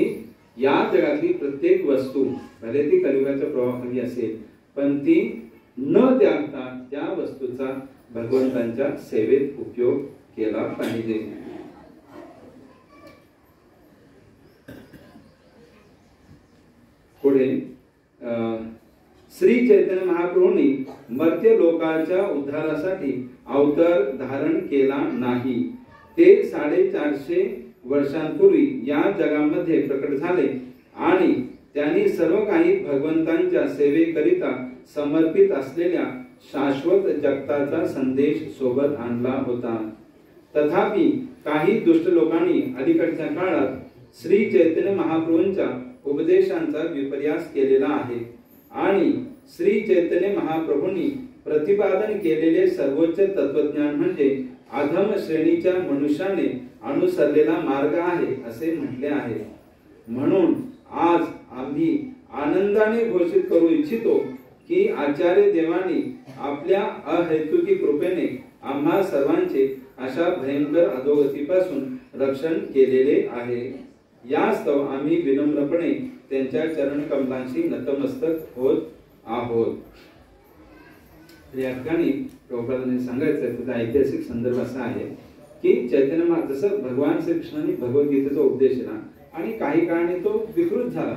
या जगातली प्रत्येक वस्तू भले ती कलियुगाच्या प्रभावाखाली असेल पण ती न त्यागता त्या वस्तूचा भगवंतांच्या सेवेत उपयोग केला पाहिजे. पुढे श्री चैतन्य महाप्रभूंनी मर्त्य लोकांच्या उद्धारासाठी अवतार धारण केला नाही. ते 450 वर्षांपूर्वी या जगामध्ये प्रकट झाले आणि त्यांनी सर्व काही भगवंतांच्या सेवेकरिता समर्पित असलेल्या शाश्वत जगताचा संदेश सोबत आणला होता. तथापि काही दुष्ट लोकांनी अलीकडच्या काळात श्री चैतन्य महाप्रभूंच्या उपदेशांचा विपर्यास केलेला आहे आणि श्री चैतन्य महाप्रभूंनी प्रतिपादन केलेले सर्वोच्च तत्वज्ञान म्हणजे अधम श्रेणीच्या मनुष्याने अनुसरलेला मार्ग आहे असे म्हटले आहे. म्हणून आज आम्ही आनंदाने घोषित करू इच्छितो की आचार्य देवानी आपल्या अहेतुकी कृपेने आम्हा सर्वांचे अशा भयंकर अधोगतीपासून रक्षण केलेले आहे. यास्तव आम्ही विनम्रपणे त्यांच्या चरण कमलांशी नतमस्तक होत आहोत. या ठिकाणी प्रभुपादांनी सांगायचं त्याचा ऐतिहासिक संदर्भ असा आहे की चैतन्य जसं भगवान श्रीकृष्णांनी भगवद्गीतेचा उपदेश केला आणि काही काळाने तो विकृत झाला,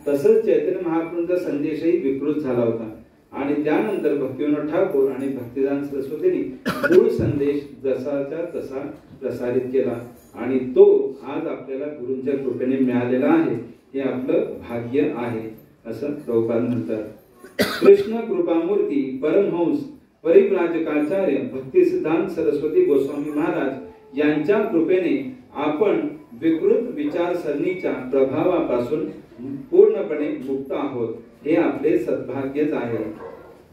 तसंच चैतन्य महाप्रभूंचा संदेशही विकृत झाला होता आणि त्यानंतर भक्तिविनोद ठाकूर आणि भक्तिदान सरस्वतींनी मूळ संदेश जसाच्या तसा प्रसारित केला आणि तो आज आपल्याला गुरूंच्या कृपेने मिळालेला आहे. हे आपलं भाग्य आहे असं प्रभुपाद म्हणतात. कृष्ण कृपामूर्ती परमहंस परिव्राजकाचार्य भक्ती सिद्धांत सरस्वती गोस्वामी महाराज यांच्या कृपेने आपण विकृत विचारसरणीच्या प्रभावापासून पूर्णपणे मुक्त आहोत, हे आपले सद्भाग्यच आहे.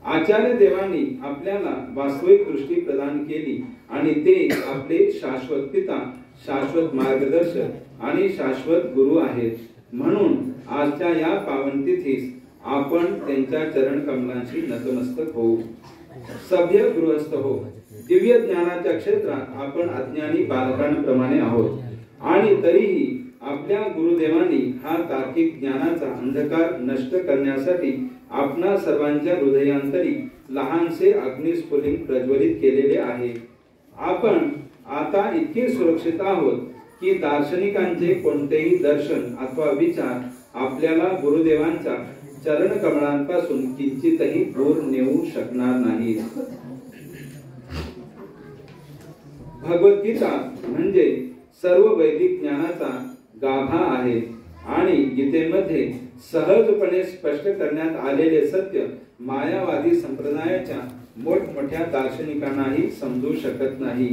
आचार्य देवांनी आपल्याला वास्तविक दृष्टी प्रदान केली आणि ते आपले शाश्वत पिता, शाश्वत मार्गदर्शक आणि शाश्वत गुरु आहेत. म्हणून आजच्या या पावन तिथीस आपण त्यांच्या चरण कमलांशी नतमस्तक होऊ. सभ्य गृहस्थ हो. दिव्य ज्ञानाच्या क्षेत्रात आपण अज्ञानी बालकांप्रमाणे आहोत आणि तरीही आपल्या गुरुदेवांनी हा तार्किक ज्ञानाचा अंधकार नष्ट करण्यासाठी आपणा सर्वांच्या हृदयांतरी लहानसे अग्निस्फुलिंग प्रज्वलित केलेले आहे. आपण आता इतके सुरक्षित आहोत की दार्शनिकांचे कोणतेही दर्शन अथवा विचार आपल्याला गुरुदेवांच्या चरण कमळांपासून किंचितही दूर नेऊ शकणार नाही. भगवद्गीता म्हणजे सर्व वैदिक ज्ञानाचा गाभा आहे आणि गीतेमध्ये सहजपणे स्पष्ट करण्यात आलेले सत्य मायावादी संप्रदायाच्या मोठमोठ्या दार्शनिकांनाही समजू शकत नाही.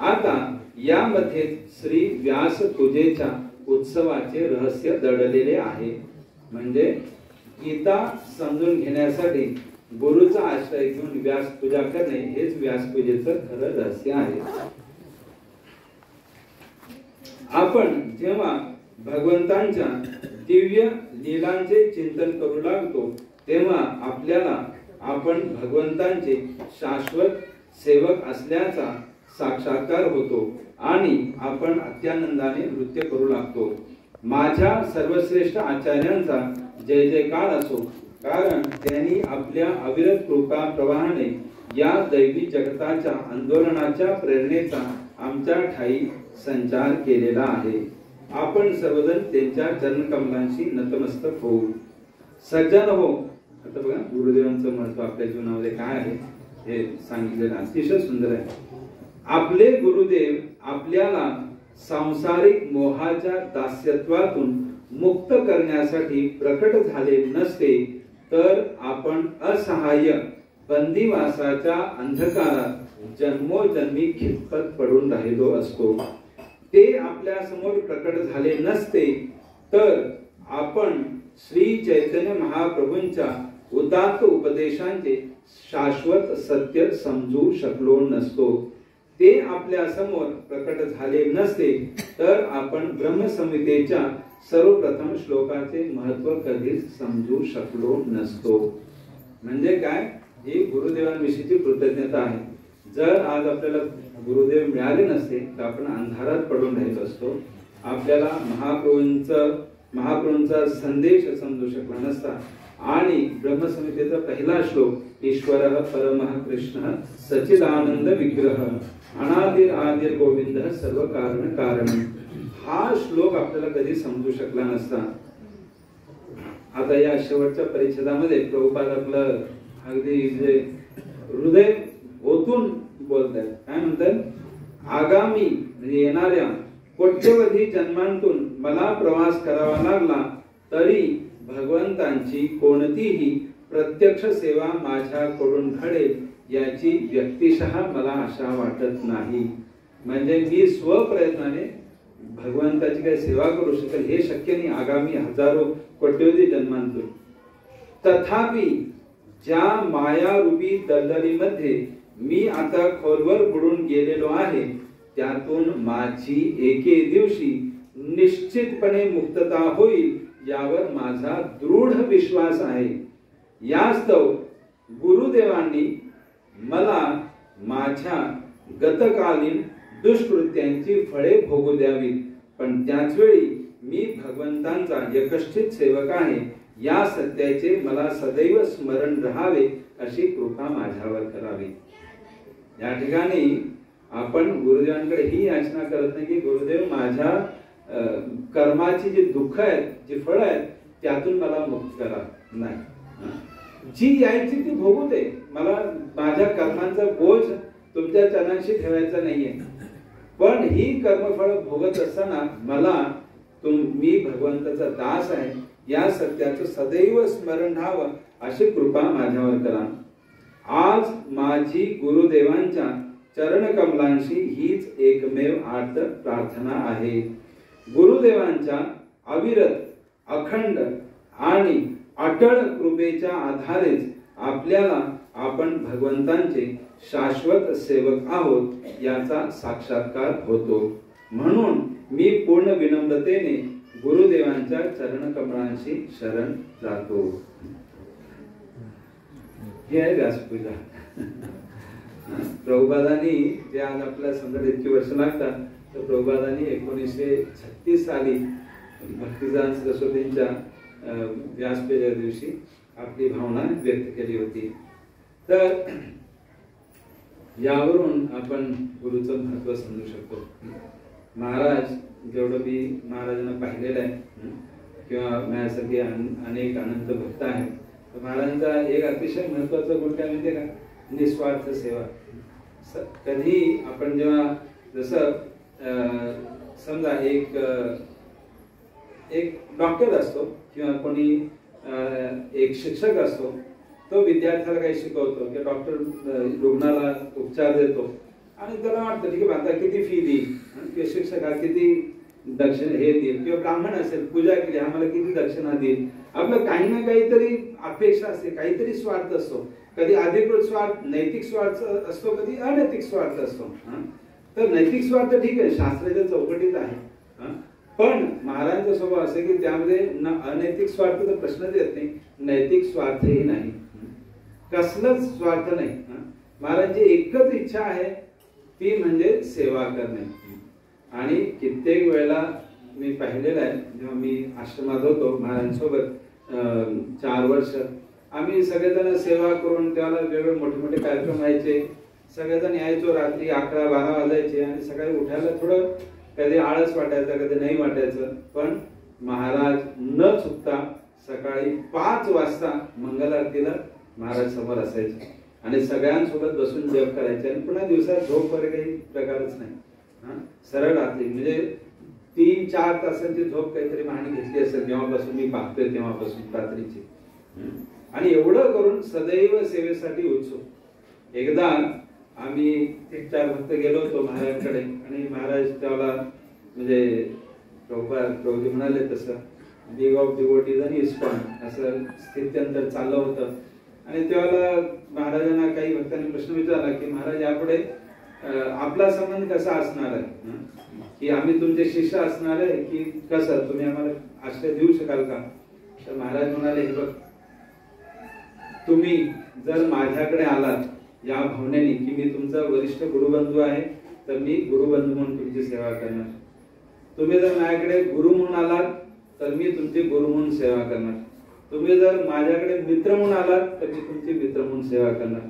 आता यामध्ये श्री व्यास पूजेच्या उत्सवाचे रहस्य दडलेले आहे. म्हणजे गीता समजून घेण्यासाठी गुरुचा आश्रय घेऊन व्यास पूजा करणे हेच व्यास पूजेचं खरं रहस्य आहे. आपण जेव्हा भगवंतांच्या दिव्य लीलांचे चिंतन करू लागतो तेव्हा आपल्याला आपण भगवंतांचे शाश्वत सेवक असल्याचा साक्षात्कार होतो आणि आपण अत्यानंदाने नृत्य करू लागतो. माझ्या सर्वश्रेष्ठ आचार्यांचा जय जयकार असो, कारण त्यांनी आपल्या अविरत कृपा प्रवाहाने या दैवी जगताच्या आंदोलनाच्या प्रेरणेचा आमच्या ठाई संचार केलेला आहे. आपण सर्वजण त्यांच्या चरणकमलांशी नतमस्तक होऊ. सज्जन हो. आता बघा गुरुदेवांचं महत्व आपल्या जीवनामध्ये काय आहे हे सांगितलेलं अतिशय सुंदर आहे. आपले गुरुदेव आपल्याला सांसारिक मोहाच्या दास्यत्वातून मुक्त करण्यासाठी प्रकट झाले नसते तर आपण असहाय्य बंदिवासाच्या अंधकारात जन्मोजन्मी खितपत पडून राहिलो असतो. ते आपल्या समोर प्रकट झाले नसते तर आपण श्री चैतन्य महाप्रभूंच्या उदात्त उपदेशांचे शाश्वत सत्य समजू शकलो नसतो. ते आपल्या समोर प्रकट झाले नसते तर आपण ब्रह्मसंहितेच्या सर्वप्रथम श्लोकाचे महत्व कधीच समजू शकलो नसतो. म्हणजे काय, ही गुरुदेवांविषयीची कृतज्ञता आहे. जर आज आपल्याला गुरुदेव मिळाले नसते तर आपण अंधारात पडून राहिलो असतो. आपल्याला महाप्रभूंचा संदेश समजू शकला नसता आणि ब्रह्मसंहितेचा पहिला श्लोक ईश्वरः परमः कृष्णः सच्चिदानंद विग्रह अनादिर आदिर गोविंद सर्व कारण कारण हा श्लोक आपल्याला कधी समजू शकला नसता. आता या शेवटच्या परिच्छेदामध्ये प्रभुपाद आपलं अगदी जे हृदय ओतून बोलतायत. काय म्हणतात, आगामी म्हणजे येणाऱ्या कोट्यवधी जन्मांतून मला प्रवास करावा लागला तरी भगवंतांची कोणतीही प्रत्यक्ष सेवा माझ्याकडून घडेल याची व्यक्तिशः मला आशा वाटत नाही. म्हणजे मी स्वप्रयत्नाने भगवंताची काही सेवा करू शकेल हे शक्य नाही आगामी हजारो कोट्यवधी जन्मांतून. तथापि ज्या मायारूपी दलदलीमध्ये मी आता खोलवर बुडून गेलेलो आहे त्यातून माझी एके दिवशी निश्चितपणे मुक्तता होईल यावर माझा दृढ विश्वास आहे. यास्तव गुरुदेवांनी मला माझ्या गतकालीन दुष्कृत्यांची फळे भोगू द्यावीत, पण त्याच वेळी मी भगवंतांचा एकष्ठित सेवक आहे या सत्याचे मला सदैव स्मरण राहावे अशी कृपा माझ्यावर करावी. या ठिकाणी आपण गुरुदेवांकडे ही याचना करत नाही की गुरुदेव माझ्या कर्माची जी दुःख आहेत, जी फळ आहेत त्यातून मला मुक्त करा. नाही, जी यायची ती भोगू दे. मला माझ्या कर्मांचा बोज तुमच्या चरणांशी ठेवायचा नाहीये, पण ही कर्मफळ भोगत असताना मला मी भगवंताचा दास आहे या सत्याचं सदैव स्मरण राहावं अशी कृपा माझ्यावर करा. आज माझी गुरुदेवांच्या चरण कमलांशी हीच एकमेव आर्त प्रार्थना आहे. गुरुदेवांच्या अविरत, अखंड आणि अटळ कृपेच्या आधारेच आपल्याला आपण भगवंतांचे शाश्वत सेवक आहोत याचा साक्षात्कार होतो. म्हणून मी पूर्ण विनम्रतेने गुरुदेवांच्या चरणकमळांशी शरण जातो. ही आहे व्यासपूजा. प्रभुपादांनी जे आज आपल्या समजा इतकी वर्ष लागतात, तर प्रभुपादांनी 1936 साली भक्तिदान सरस्वतींच्या व्यासपूजे दिवशी आपली भावना व्यक्त केली होती. तर यावरून आपण गुरुचं महत्व समजू शकतो. महाराज जेवढं मी महाराजांना पाहिलेलं आहे किंवा माझ्यासारखे अनेक अनंत भक्त आहेत, तर महाराजांचा एक अतिशय महत्वाचा गुण काय माहितीये का? निस्वार्थ सेवा. कधी आपण जेव्हा जसं समजा एक डॉक्टर असतो किंवा कोणी एक शिक्षक असतो, तो विद्यार्थ्याला काही शिकवतो किंवा डॉक्टर रुग्णाला उपचार देतो आणि त्याला वाटतं ठीक आहे आता किती फी देईल किंवा शिक्षका किती दक्षिणा हे देईल किंवा ब्राह्मण असेल पूजा केली आम्हाला किती दक्षिणा देईल. आपलं काही ना काहीतरी अपेक्षा असते, काहीतरी स्वार्थ असतो. कधी अधिकृत स्वार्थ, नैतिक स्वार्थ असतो, कधी अनैतिक स्वार्थ असतो. तर नैतिक स्वार्थ ठीक आहे, शास्त्राच्या चौकटीत आहे, पण महाराजांचा स्वभाव असे की त्यामध्ये अनैतिक स्वार्थ तर प्रश्नच येत नाही, नैतिक स्वार्थही नाही, कसलाच स्वार्थ नाही. महाराजांची एकच इच्छा आहे ती म्हणजे सेवा करणे. आणि कित्येक वेळेला मी पाहिलेलं आहे, जेव्हा मी आश्रमात होतो महाराजांसोबत 4 वर्ष, आम्ही सगळेजण सेवा करून त्याला वेगवेगळे मोठे मोठे कार्यक्रम व्हायचे. सगळेजण यायचो, रात्री 11-12 वाजायचे आणि सकाळी उठायला थोडं कधी आळस वाटायचं, कधी नाही वाटायचं. पण महाराज न चुकता सकाळी 5 वाजता मंगल आरतीला महाराज समोर असायचे आणि सगळ्यांसोबत बसून जप करायचे आणि पुन्हा दिवसात झोप वगैरे काही प्रकारच नाही. सरळ रात्री म्हणजे 3-4 तासांची झोप काहीतरी महाने घेतली असेल जेव्हापासून मी पाहतोय तेव्हापासून रात्रीची. आणि एवढं करून सदैव सेवेसाठी उत्सुक. एकदा आम्ही 3-4 भक्त गेलो होतो महाराजांकडे आणि महाराज त्याला म्हणजे प्रभुजी म्हणाले तसं बिग ऑफ डिवोटीज आणि इस्कॉन असं स्थित्यंतर चाललं होतं. आणि त्यावेळेला महाराजांना काही भक्तांनी प्रश्न विचारला की महाराज यापुढे आपला संबंध कसा असणार आहे, की आम्ही तुमचे शिष्य असणार आहे की कसं, तुम्ही आम्हाला आश्रय देऊ शकाल का? तर महाराज म्हणाले बघ, तुम्ही जर माझ्याकडे आलात या भावनेने की मी तुमचा वरिष्ठ गुरुबंधू आहे, तर मी गुरुबंधू म्हणून तुमची सेवा करणार. तुम्ही जर माझ्याकडे गुरु म्हणून आलात तर मी तुमची गुरु म्हणून सेवा करणार. तुम्ही जर माझ्याकडे मित्र म्हणून आलात तर मी तुमची मित्र म्हणून सेवा करणार.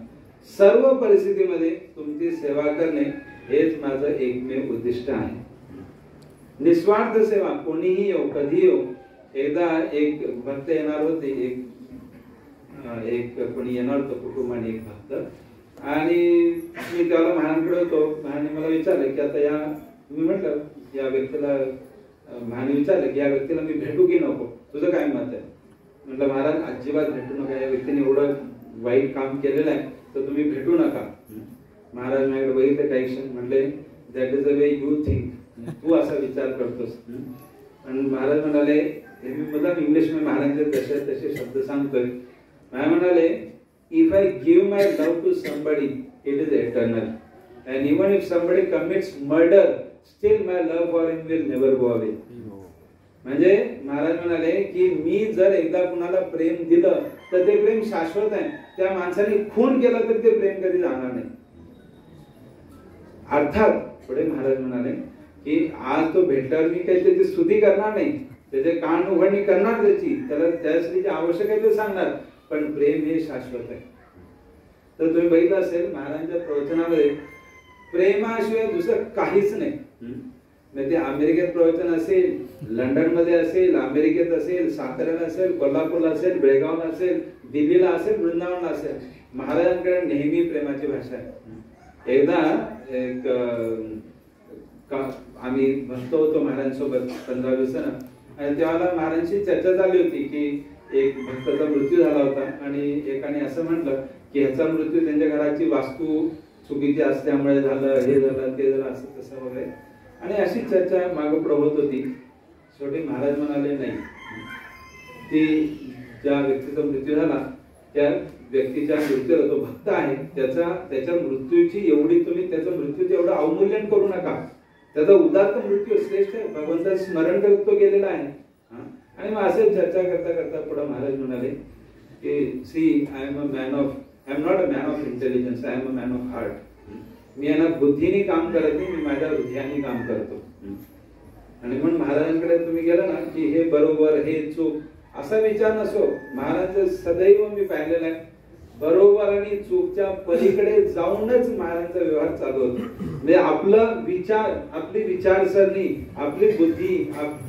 सर्व परिस्थितीमध्ये तुमची सेवा करणे हेच माझं एकमेव उद्दिष्ट आहे. निस्वार्थ सेवा, कोणीही येऊ कधी येऊ. एकदा एक भक्त येणार होते, एक कोणी येणार होतं कुटुंबाने, एक भक्त, आणि मी त्याला महाराजांकडे होतो. महाराजांनी मला विचारलं की आता मी म्हटलं या व्यक्तीला, महाराजांनी विचारलं की या व्यक्तीला मी भेटू की नको, तुझं काय मत आहे? म्हटलं महाराज अजिबात भेटू नका, या व्यक्तीने एवढं वाईट काम केलेलं आहे तर तुम्ही भेटू नका. महाराज माझ्याकडे बघितलं काही क्षण, म्हटले that is a way you think, तू असा विचार करतोस. आणि महाराज म्हणाले, हे मी मुद्दाम इंग्लिश मध्ये महाराजांचे तसे शब्द सांगतोय. महाराज म्हणाले, if I give my love to somebody it is eternal and even if somebody commits murder still my love for him will never go away. म्हणजे महाराज म्हणाले की मी जर एकदा कुणाला प्रेम दिलं तर ते प्रेम शाश्वत आहे. त्या माणसाने खून केला तर ते प्रेम कधी जाणार नाही. अर्थात पुढे महाराज म्हणाले की आज तो भेटल्यावर मी काही त्याची स्तुती करणार नाही, त्याचे कान उघडणी करणार, त्याला त्यासाठी जे आवश्यक आहे ते सांगणार, पण प्रेम हे शाश्वत आहे. तर तुम्ही बघितलं असेल महाराजांच्या प्रवचनामध्ये प्रेमाशिवाय दुसरं काहीच नाही. ते अमेरिकेत प्रवचन असेल, लंडन मध्ये असेल, अमेरिकेत असेल, साताऱ्याला असेल, कोल्हापूरला असेल, बेळगावला असेल, दिल्लीला असेल, वृंदावनला असेल, महाराजांकडे नेहमी प्रेमाची भाषा आहे. एकदा आम्ही बसतो होतो महाराजांसोबत 15 दिवसानं, आणि त्यावेळेला महाराजांची चर्चा झाली होती की एक भक्ताचा मृत्यू झाला होता आणि एकाने असं म्हटलं की ह्याचा मृत्यू त्यांच्या घराची वास्तू चुकीची असल्यामुळे झालं, हे झालं, ते झालं, असं तसं वगैरे. आणि अशी चर्चा मागं पुढे होत होती. शेवटी महाराज म्हणाले नाही, ती ज्या व्यक्तीचा मृत्यू झाला त्या व्यक्तीच्या मृत्यूला तो भक्त आहे, त्याच्या मृत्यूची एवढी तुम्ही त्याचा मृत्यूचं एवढं अवमूल्यन करू नका. त्याचा उदात्त मृत्यू श्रेष्ठ आहे, भगवंताचं स्मरण करत तो गेलेला आहे. आणि मग असे चर्चा करता करता पुढे महाराज म्हणाले की see I am not a man of intelligence, I am a man of heart. मी यांना बुद्धीने काम करत नाही, मी माझ्या हृदयाने काम करतो. आणि म्हणून महाराजांकडे तुम्ही गेला ना की हे बरोबर हे चूक असा विचार नसो. महाराज सदैव मी पाहिलेला आहे बरोबर आणि चूकच्या पलीकडे जाऊनच महाराजांचा व्यवहार चालू होतो. म्हणजे आपला विचार, आपली विचारसरणी, आपली बुद्धी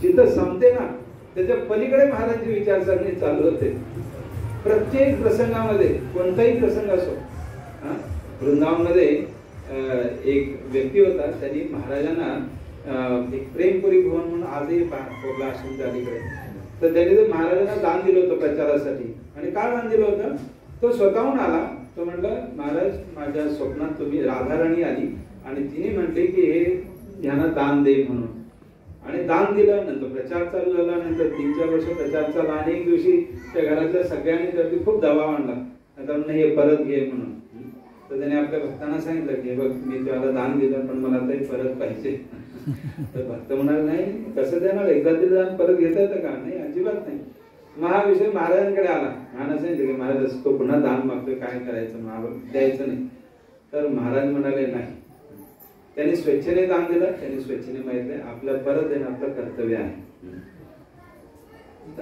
जिथं संपते ना त्याच्या पलीकडे महाराजांची विचारसरणी चालू होते. प्रत्येक प्रसंगामध्ये, कोणताही प्रसंग असो. वृंदावनमध्ये एक व्यक्ती होता, त्यांनी महाराजांना एक प्रेमपुरी भवन म्हणून आजही कोकला आश्रमच्या अलीकडे, तर त्यांनी ते महाराजांना दान दिलं होतं प्रचारासाठी. आणि काय दान दिलं होतं, तो स्वतःहून आला. तो म्हटलं महाराज माझ्या स्वप्नात तुम्ही, राधाराणी आली आणि तिने म्हटले की हे ह्यांना दान दे म्हणून. आणि दान दिलं. नंतर प्रचार चालू झाला. नंतर 3-4 वर्ष प्रचार चालला. आणि एक दिवशी त्या घरातल्या सगळ्यांनी त्यावरती खूप दबाव आणला, आता हे परत घे म्हणून. तर त्याने आपल्या भक्तांना सांगितलं की बघ मी तुम्हाला दान दिलं पण मला ते परत पाहिजे. तर भक्त म्हणाले नाही कसं देणार, एकदा दिलं दान परत घेता येतं का? नाही, अजिबात नाही. मग हा विषय महाराजांकडे आला. महाराज सांगितलं की महाराज तो पुन्हा दान मागतोय, काय करायचं, महाराज द्यायचं नाही. तर महाराज म्हणाले नाही, त्यांनी स्वेच्छेने दान दिलं, त्यांनी स्वेच्छेने माहितले आपल्याला परत देणं आपलं कर्तव्य आहे.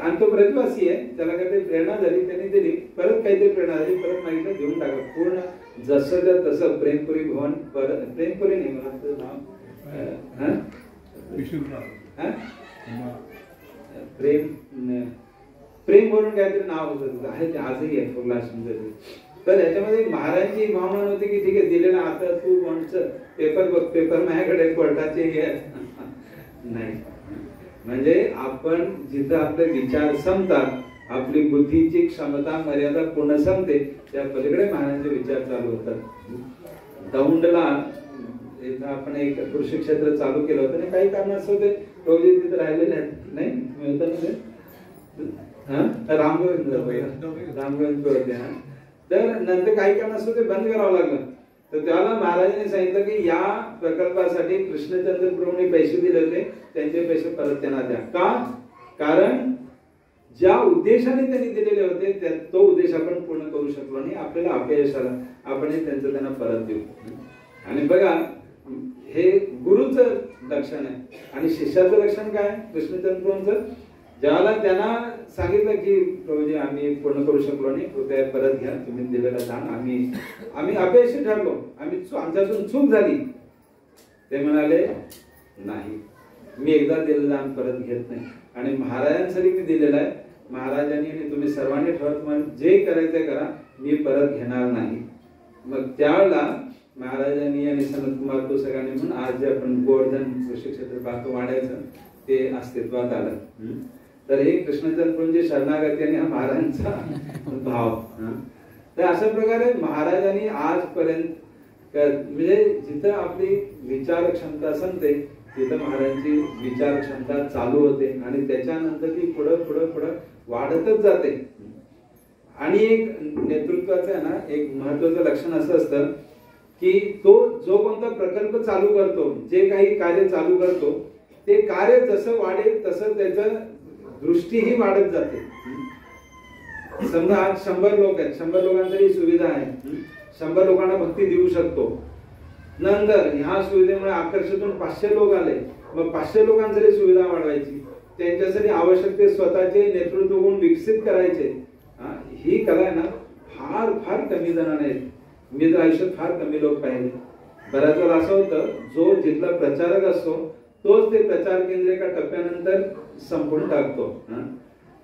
आणि तो ब्रजवासी आहे, त्याला काहीतरी प्रेरणा झाली, त्यांनी दिली. परत काहीतरी प्रेरणा झाली, परत मागितलं, देऊन टाका. पूर्ण जसं त्या तसं प्रेमपुरी भवन, परत प्रेमपुरी नाही मला नाव प्रेम म्हणून काहीतरी नाव होतं, आहे ते आजही आहे कोकला आश्रममध्ये. तर याच्यामध्ये महाराजांची भावना नव्हती की ठीक आहे दिलेला आता तू कोणचं पेपर बघ, पेपर माझ्याकडे कोर्टाचे हे नाही. म्हणजे आपण जिथं आपले विचार संपतात, आपली बुद्धीची क्षमता मर्यादा पूर्ण संपते, त्या पलीकडे महाराजांचे विचार चालू होतात. दौंडला इथं आपण एक कृषी क्षेत्र चालू केलं होतं आणि काही कारणास्तव ते रोजी तिथे राहिलेले आहेत, नाही मिळतं ते रामगोविंद होते. तर नंतर काही कारणास्तव ते बंद करावं लागलं. तर त्याला महाराजांनी सांगितलं की या प्रकल्पासाठी कृष्णचंद्र प्रभूंनी पैसे दिले होते, त्यांचे पैसे परत त्यांना द्या. का? कारण ज्या उद्देशाने त्यांनी दिलेले होते तो उद्देश आपण पूर्ण करू शकलो नाही, आपल्याला अपयश आलं, आपण त्यांचं त्यांना परत देऊ. आणि बघा हे गुरुचं लक्षण आहे. आणि शिष्याचं लक्षण काय? कृष्णचंद्र प्रभूंचं ज्याला त्यांना सांगितलं की प्रभूजी आम्ही पूर्ण करू शकलो नाही, कृपया परत घ्या तुम्ही दिलेलं दान, आम्ही अपयशी ठरलो, आमच्यातून चूक झाली. ते म्हणाले नाही, मी एकदा दिलेलं दान परत घेत नाही आणि महाराजांसाठी मी दिलेलं आहे. महाराजांनी आणि तुम्ही सर्वांनी ठरवत जे करायचंय करा, मी परत घेणार नाही. मग त्यावेळेला महाराजांनी आणि सनत कुमार तो सगळ्यांनी म्हणून आज जे आपण गोवर्धन कृषी क्षेत्र पाहतो वाढायचं ते अस्तित्वात आलं. तर हे कृष्णचंद्र प्रभूंची शरणागती आणि हा महाराजांचा भाव. तर अशा प्रकारे महाराजांनी आजपर्यंत म्हणजे जिथं आपली विचार क्षमता संपते तिथं महाराजांची विचार क्षमता चालू होते आणि त्याच्यानंतर ती पुढं पुढं पुढं वाढतच जाते. आणि एक नेतृत्वाचं आहे ना एक महत्वाचं लक्षण असं असतं की तो जो कोणता प्रकल्प चालू करतो, जे काही कार्य चालू करतो, ते कार्य जसं वाढेल तसं त्याचं दृष्टीही वाढत जाते. समजा आज 100 लोक आहेत, 100 लोकांसाठी सुविधा आहे, 100 लोकांना भक्ती देऊ शकतो. नंतर ह्या सुविधेमुळे आकर्षितून 500 लोक आले, मग 500 लोकांसाठी सुविधा वाढवायची, त्यांच्यासाठी आवश्यक ते स्वतःचे नेतृत्व गुण विकसित करायचे. ही कला आहे ना फार फार कमी जणांना आहेत. मी तर आयुष्यात फार कमी लोक पाहिले. बऱ्याच वेळा असं होतं जो जिथला प्रचारक असतो तोच ते प्रचार केंद्र एका टप्प्यानंतर संपून टाकतो.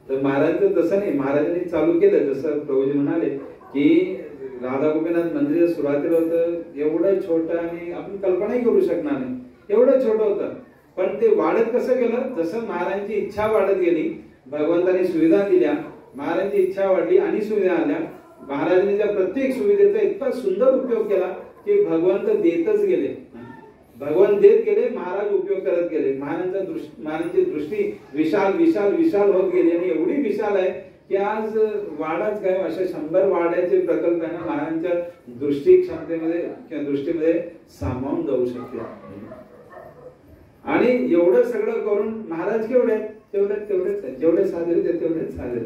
तर महाराजांचं तसं नाही. महाराजांनी चालू केलं जसं प्रभूजी म्हणाले की राधा गोपीनाथ मंदिर सुरुवातीला होतं एवढं छोटं आणि आपण कल्पनाही करू शकणार नाही, एवढं छोटं होतं. पण ते वाढत कसं गेलं, जसं महाराजांची इच्छा वाढत गेली, भगवंतांनी सुविधा दिल्या, महाराजांची इच्छा वाढली आणि सुविधा आल्या. महाराजांनी त्या प्रत्येक सुविधेचा इतका सुंदर उपयोग केला की भगवंत देतच गेले. भगवान देत गेले, महाराज उपयोग करत गेले. महाराजांची दृष्टी विशाल विशाल विशाल होत गेली आणि एवढी विशाल आहे की आज वाडाच काय अशा 100 वाड्याचे प्रकल्प आहे ना महाराजांच्या दृष्टी क्षमतेमध्ये किंवा दृष्टीमध्ये सामावून जाऊ शकते. आणि एवढं सगळं करून महाराज केवढे आहेत? तेवढेच आहेत. जेवढे साधे ते तेवढेच साधे.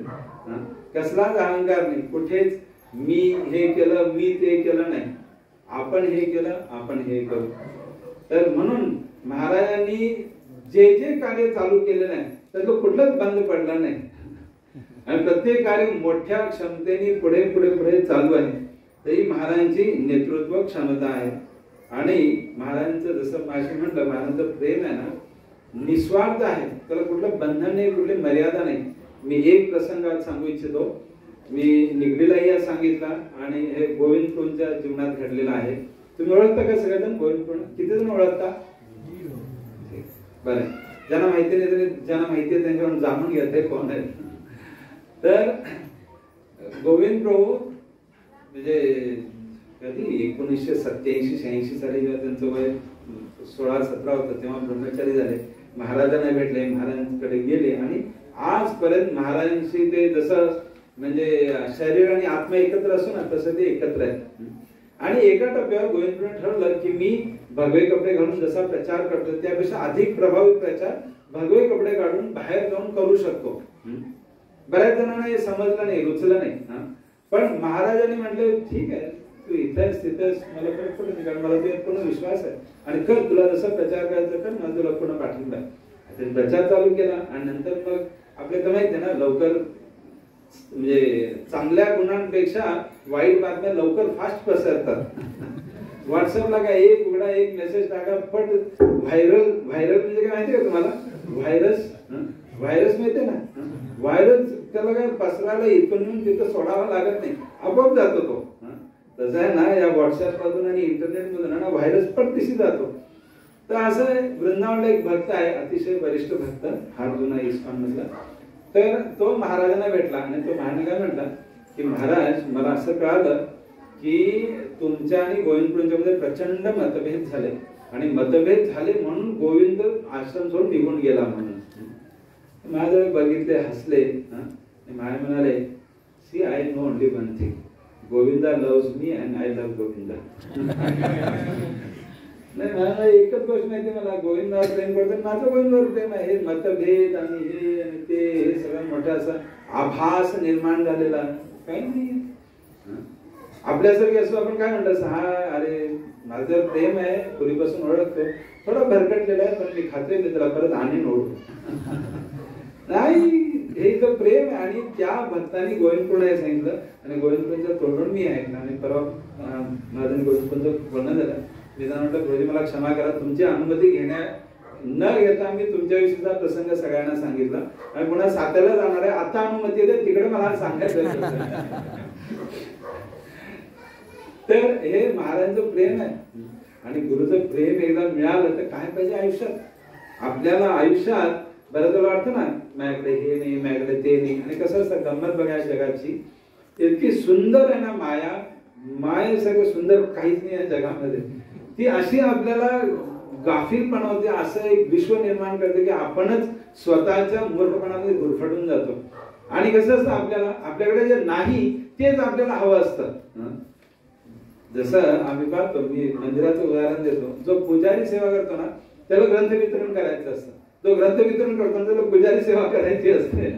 कसलाच अहंकार नाही, कुठेच मी हे केलं मी ते केलं नाही, आपण हे केलं आपण हे करू. तर म्हणून महाराजांनी जे जे कार्य चालू केले नाही त्यातलं कुठलंच बंद पडलं नाही आणि प्रत्येक कार्य मोठ्या क्षमतेने पुढे पुढे पुढे चालू आहे. तरी महाराजांची नेतृत्व क्षमता आहे. आणि महाराजांचं जसं माझी म्हटलं महाराजांचं प्रेम आहे ना निस्वार्थ आहे, त्याला कुठलं बंधन नाही, कुठली मर्यादा नाही. मी एक प्रसंग आज सांगू इच्छितो. मी निगडीलाही सांगितला आणि हे गोविंदपूरच्या जीवनात घडलेला आहे. तुम्ही ओळखता का सगळेजण गोविंदपूर? किती जण ओळखता? बरं, ज्यांना माहिती नाही ज्यांना माहिती आहे त्यांच्याकडून जाणून घ्या ते कोण आहे. तर गोविंद प्रभू म्हणजे कधी 1987-86 साली जेव्हा त्यांचं वय 16-17 होतं तेव्हा ब्रह्मचारी झाले. महाराजांना भेटले, महाराजांकडे गेले आणि आजपर्यंत महाराजांशी ते जसं म्हणजे शरीर आणि आत्मा एकत्र असो ना तसं ते एकत्र आहेत. आणि एका टप्प्यावर गोविंदप्रभूंनी ठरवलं की मी भगवे कपडे घालून जसा प्रचार करतो त्यापेक्षा अधिक प्रभावी प्रचार भगवे कपडे काढून बाहेर जाऊन करू शकतो. बऱ्याच जणांना हे समजलं नाही, रुचलं नाही. पण महाराजांनी म्हटले ठीक आहे तू इथेच तिथेच मला फरक पडत नाही कारण मला तुझ्यात पूर्ण विश्वास आहे आणि कर तुला जसं प्रचार करायचं कर मला तुला पूर्ण पाठिंबा. प्रचार चालू केला आणि नंतर मग आपल्याला माहिती आहे ना लवकर म्हणजे चांगल्या गुणांपेक्षा वाईट बातम्या लवकर फास्ट पसरतात. व्हॉट्सअपला काय एक उघडा एक मेसेज टाका पट व्हायरल म्हणजे काय माहिती का तुम्हाला? व्हायरस माहितीये ना? व्हायरस त्याला काय पसरायला इथून तिथं सोडावा लागत नाही, आपोआप जातो तो. तसं आहे ना या व्हॉट्सअप मधून आणि इंटरनेट मधून ना व्हायरस पटदिशी जातो. तर असं वृंदावनला एक भक्त आहे अतिशय वरिष्ठ भक्त फार जुना इस्कॉन मधला. तर तो महाराजांना भेटला आणि तो महाराज काय म्हटला की महाराज मला असं कळालं की तुमच्या आणि गोविंदपूरच्या मध्ये प्रचंड मतभेद झाले आणि मतभेद झाले म्हणून गोविंद आश्रम सोडून निघून गेला म्हणून. महाराज बघितले हसले. महाराज म्हणाले see I know only one thing, Govinda loves me and I love Govinda. नाही मला एकच गोष्ट माहिती मला गोविंदावर प्रेम करतो, माझं गोविंदावर प्रेम आहे. हे मतभेद आणि हे आणि ते हे सगळं मोठा असा आभास निर्माण झालेला काही नाही. आपल्यासारखे असं आपण काय म्हणतो हा अरे माझं प्रेम आहे पूर्वीपासून ओळखतो, थोडं भरकटलेलं आहे पण मी खातोय मी त्याला परत आणीन ओढतो. नाही हे तर प्रेम आहे. आणि त्या भक्तांनी गोविंदपूरला सांगितलं आणि गोविंदपूरचं तोंडून मी ऐकलं आणि परवा माझं गोविंदपूरचं बोलणं झालं. मी जाणं म्हटलं प्रभूजी मला क्षमा करा, तुमची अनुमती न घेता मी तुमच्याविषयीचा प्रसंग सगळ्यांना सांगितला आणि पुन्हा साताऱ्याला जाणार आहे आता अनुमती येते तिकडे मला सांगायचं. तर हे महाराजांचं प्रेम आहे आणि गुरुचं प्रेम एकदा मिळालं तर काय पाहिजे आयुष्यात. आपल्याला आयुष्यात बऱ्याच वाटतं ना माझ्याकडे हे नाही माझ्याकडे ते नाही. आणि कसं असतं गंमत बघा जगाची इतकी सुंदर आहे ना माया सगळं सुंदर काहीच नाही या जगामध्ये. ती अशी आपल्याला गाफील बनवते, असं एक विश्व निर्माण करते की आपणच स्वतःच्या मूर्खपणामध्ये गुरफटून जातो. आणि कसं असतं आपल्याकडे जे नाही तेच आपल्याला हवं असतं. जसं आम्ही पाहतो, मी मंदिराचं उदाहरण देतो, जो पुजारी सेवा करतो ना त्याला ग्रंथ वितरण करायचं असतं. जो ग्रंथ वितरण करतो त्याला पुजारी सेवा करायची असते.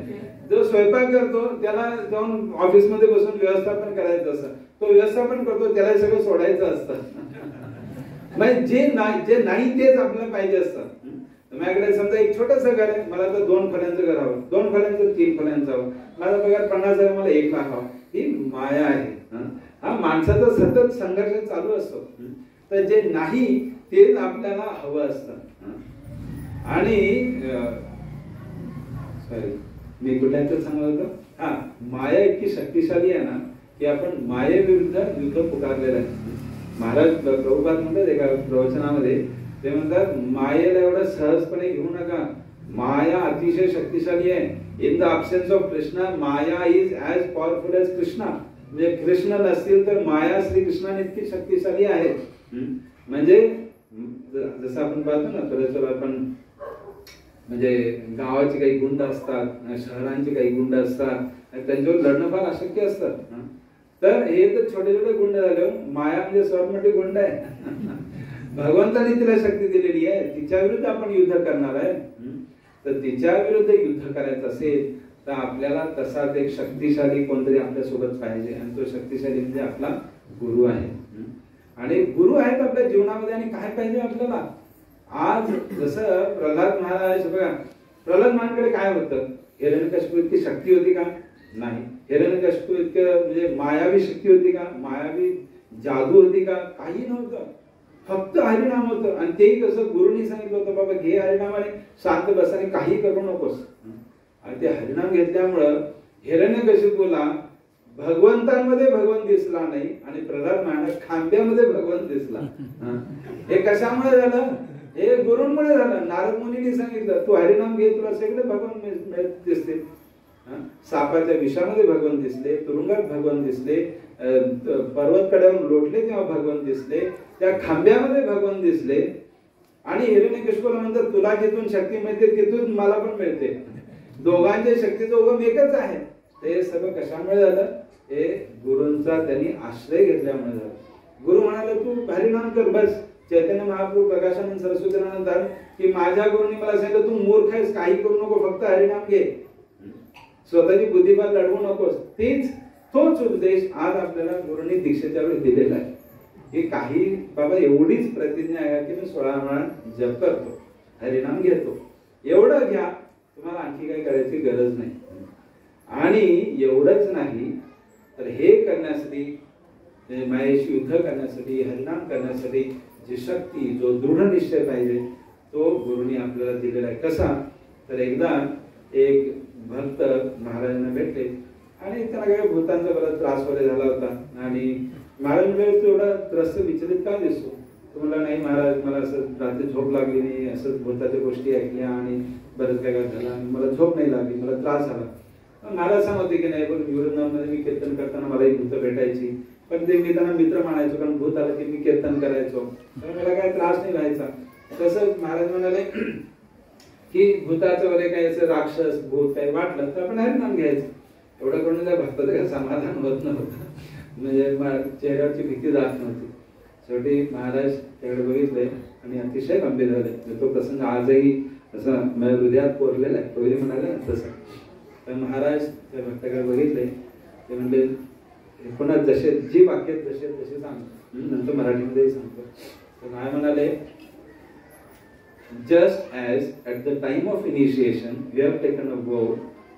जो स्वयंपाक करतो त्याला जाऊन ऑफिसमध्ये बसून व्यवस्थापन करायचं असतं. तो व्यवस्थापन करतो त्याला सगळं सोडायचं असतं. म्हणजे जे नाही तेच आपल्याला पाहिजे असतं. माझ्याकडे समजा एक छोटंसं घर आहे, मला तर 2 खोल्यांचं घर हवं, 2 खोल्यांचं 3 खोल्यांचं हवं, माझा पगार 50,000 मला 1 लाख हवा. ही माया आहे. हा माणसाचा सतत संघर्ष चालू असतो. तर जे नाही तेच आपल्याला हवं असतं. आणि सॉरी मी कुठल्याच सांगत होतो. हा माया इतकी शक्तिशाली आहे ना की आपण मायेविरुद्ध युद्ध पुकारलेलं आहे. महाराज प्रभुपाद म्हणतात एका प्रवचनामध्ये ते म्हणतात मायेला एवढं सहजपणे घेऊ नका, माया अतिशय शक्तिशाली आहे. In the absence of Krishna maya is as powerful as Krishna. म्हणजे कृष्ण नसतील तर माया श्रीकृष्णाने इतकी शक्तिशाली आहे. म्हणजे जसं आपण पाहतो ना, परत आपण म्हणजे गावाचे काही गुंड असतात, शहरांचे काही गुंड असतात, त्यांच्यावर लढणं फार अशक्य असतं. तर हे तर छोटे छोटे गुंड झाले. माया म्हणजे सर्वात मोठी गुंड आहे. भगवंताने तिला शक्ती दिलेली आहे, तिच्या विरुद्ध आपण युद्ध करणार आहे. तर तिच्या विरुद्ध युद्ध करायचं असेल तर आपल्याला तसाच एक शक्तिशाली कोणतरी आपल्या सोबत पाहिजे, आणि तो शक्तिशाली म्हणजे आपला गुरु आहे. आणि गुरु आहेत आपल्या जीवनामध्ये. आणि काय पाहिजे आपल्याला? आज जसं प्रल्हाद महाराज बघा, प्रल्हाद महाराजकडे काय होतं? हिरण्यकशिपू इतकी शक्ती होती का? नाही. हिरण्यकशिपू इतकं म्हणजे मायावी शक्ती होती का? मायावी जादू होती का? काही नव्हतं. फक्त हरिनाम होतं. आणि तेही कसं? गुरुनी सांगितलं होतं, बाबा घे हरिनाम आणि शांत बस आणि काही करू नकोस. आणि ते हरिनाम घेतल्यामुळं हिरण्यकशिपूला भगवंतांमध्ये भगवंत दिसला नाही, आणि प्रल्हाद महाराज खांब्यामध्ये भगवंत दिसला. हे कशामुळे झालं? हे गुरूंमुळे झालं. नारद मुनींनी सांगितलं, तू हरिनाम घे, तुला सगळे भगवंत दिसते. सापाच्या विषामध्ये भगवंत दिसले, तुरुंगात भगवंत दिसले, पर्वत कड्यावरून लोटले तेव्हा भगवंत दिसले, त्या खांब्यामध्ये भगवंत दिसले. आणि हिरण्यकशिपूला म्हणतात, तुला जिथून शक्ती मिळते तिथून मला पण मिळते. दोघांच्या शक्तीचा उगम एकच आहे. ते सगळं कशामुळे झालं? हे गुरूंचा त्यांनी आश्रय घेतल्यामुळे झालं. गुरु म्हणाले, तू हरिनाम कर बस. चैतन्य महाप्रभू प्रकाशानंद सरस्वती म्हणतात की माझ्या गुरुंनी मला सांगितलं, तू मूर्ख आहेस, काही करू नको, फक्त हरिनाम घे, स्वतःची बुद्धिबळ लढवू नकोस. तोच उपदेश आज आपल्याला गुरुंनी दीक्षेच्या वेळी दिलेला आहे. की काही बाबा एवढीच प्रतिज्ञा आहे की मी 16 वेळा जप करतो, हरिनाम घेतो, एवढं घ्या, तुम्हाला आणखी काही करायची गरज नाही. आणि एवढंच नाही तर हे करण्यासाठी, मायेशी युद्ध करण्यासाठी, हरिनाम करण्यासाठी जी शक्ती, जो दृढ निश्चय पाहिजे, तो गुरुनी आपल्याला दिलेला आहे. कसा? तर एकदा एक भक्त महाराजांना भेटले आणि त्यांना काही भूतांचा बराच त्रास वगैरे झाला होता. आणि महाराज म्हणजे तू एवढा त्रस्त विचलित का दिसतो? तो म्हणला, नाही महाराज, मला असं रात्री झोप लागली नाही, असं भूताच्या गोष्टी ऐकल्या आणि बरंच काय झालं, मला झोप नाही लागली, मला त्रास झाला. महाराज सांगते की नाही, पण वृंदावनमध्ये मी कीर्तन करताना मला एक भूत भेटायची, पण ते मी त्यांना मित्र मानायचो, कारण भूत आलं की मी कीर्तन करायचो, तर मला काय त्रास नाही व्हायचा. तसंच महाराज म्हणाले की भूताचं वगैरे काही असं राक्षस भूत काही वाटलं तर आपण हरिनाम घ्यायचं. एवढं करून त्या भक्ताचं काही समाधान होत नव्हतं, म्हणजे चेहऱ्यावरची भीती जात नव्हती. शेवटी महाराज त्याकडे बघितले आणि अतिशय गंभीर झाले. तो प्रसंग आजही असं माझ्या हृदयात कोरलेला आहे. तो म्हणाले तसं. तर महाराज त्या भक्ताकडे बघितले, ते म्हणले, पुन्हा जसे जी वाक्य जसे तसे सांगतो, नंतर मराठीमध्येही सांगतो. तर काय म्हणाले, just as at the time of initiation we have taken a vow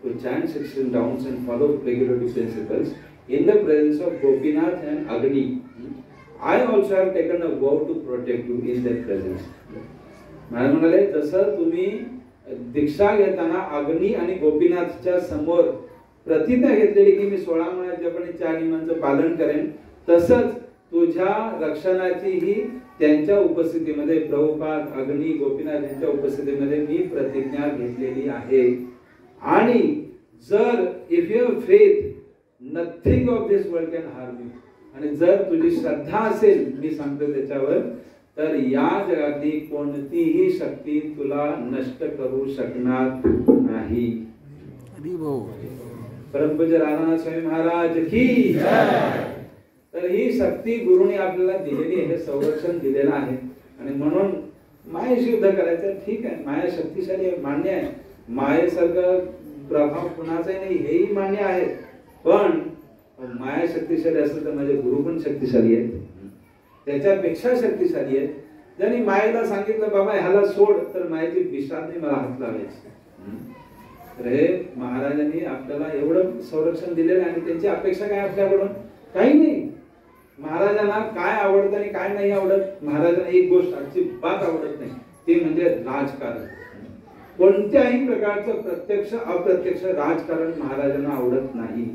to chant 16 rounds and follow regulative principles in the presence of Gopinath and Agni, I also have taken a vow to protect you in their presence. Maharaj म्हणाले, जसं तुम्ही दीक्षा घेताना अग्नी आणि गोपीनाथच्या समोर प्रतिज्ञा घेतलेली की मी 16 महिन्यात जपणे 4 नियमांचं पालन करेन, तसंच तुझ्या रक्षणाचीही त्यांच्या उपस्थितीमध्ये, प्रभुपाद, अग्नी, गोपीनाथ यांच्या उपस्थितीमध्ये मी प्रतिज्ञा घेतलेली आहे. आणि जर if you have faith, nothing of this world can harm you. आणि जर तुझी श्रद्धा असेल, मी सांगतो त्याच्यावर, तर या जगातली कोणतीही शक्ती तुला नष्ट करू शकणार नाही. परमपूज्य राधानाथ स्वामी महाराज की जय. तर ही शक्ती गुरुने आपल्याला दिलेली आहे, संरक्षण दिलेलं आहे. आणि म्हणून मायेशी युद्ध करायचं, ठीक आहे, माया शक्तिशाली आहे, मान्य आहे, मायेसारखं प्रभाव कुणाचाही नाही, हेही मान्य आहे. पण माया शक्तिशाली असेल तर माझे गुरु पण शक्तिशाली आहेत, त्याच्यापेक्षा शक्तिशाली आहेत. ज्यांनी मायेला सांगितलं बाबा ह्याला सोड, तर मायेची विषादने मला हात लावायची. तर हे महाराजांनी आपल्याला एवढं संरक्षण दिलेलं आहे. आणि त्यांची अपेक्षा काय आपल्याकडून? काही नाही. महाराजांना काय आवडतं आणि काय नाही आवडत, महाराजांना एक गोष्ट अजिबात आवडत नाही, ते म्हणजे राजकारण. कोणत्याही प्रकारचं प्रत्यक्ष अप्रत्यक्ष राजकारण महाराजांना आवडत नाही.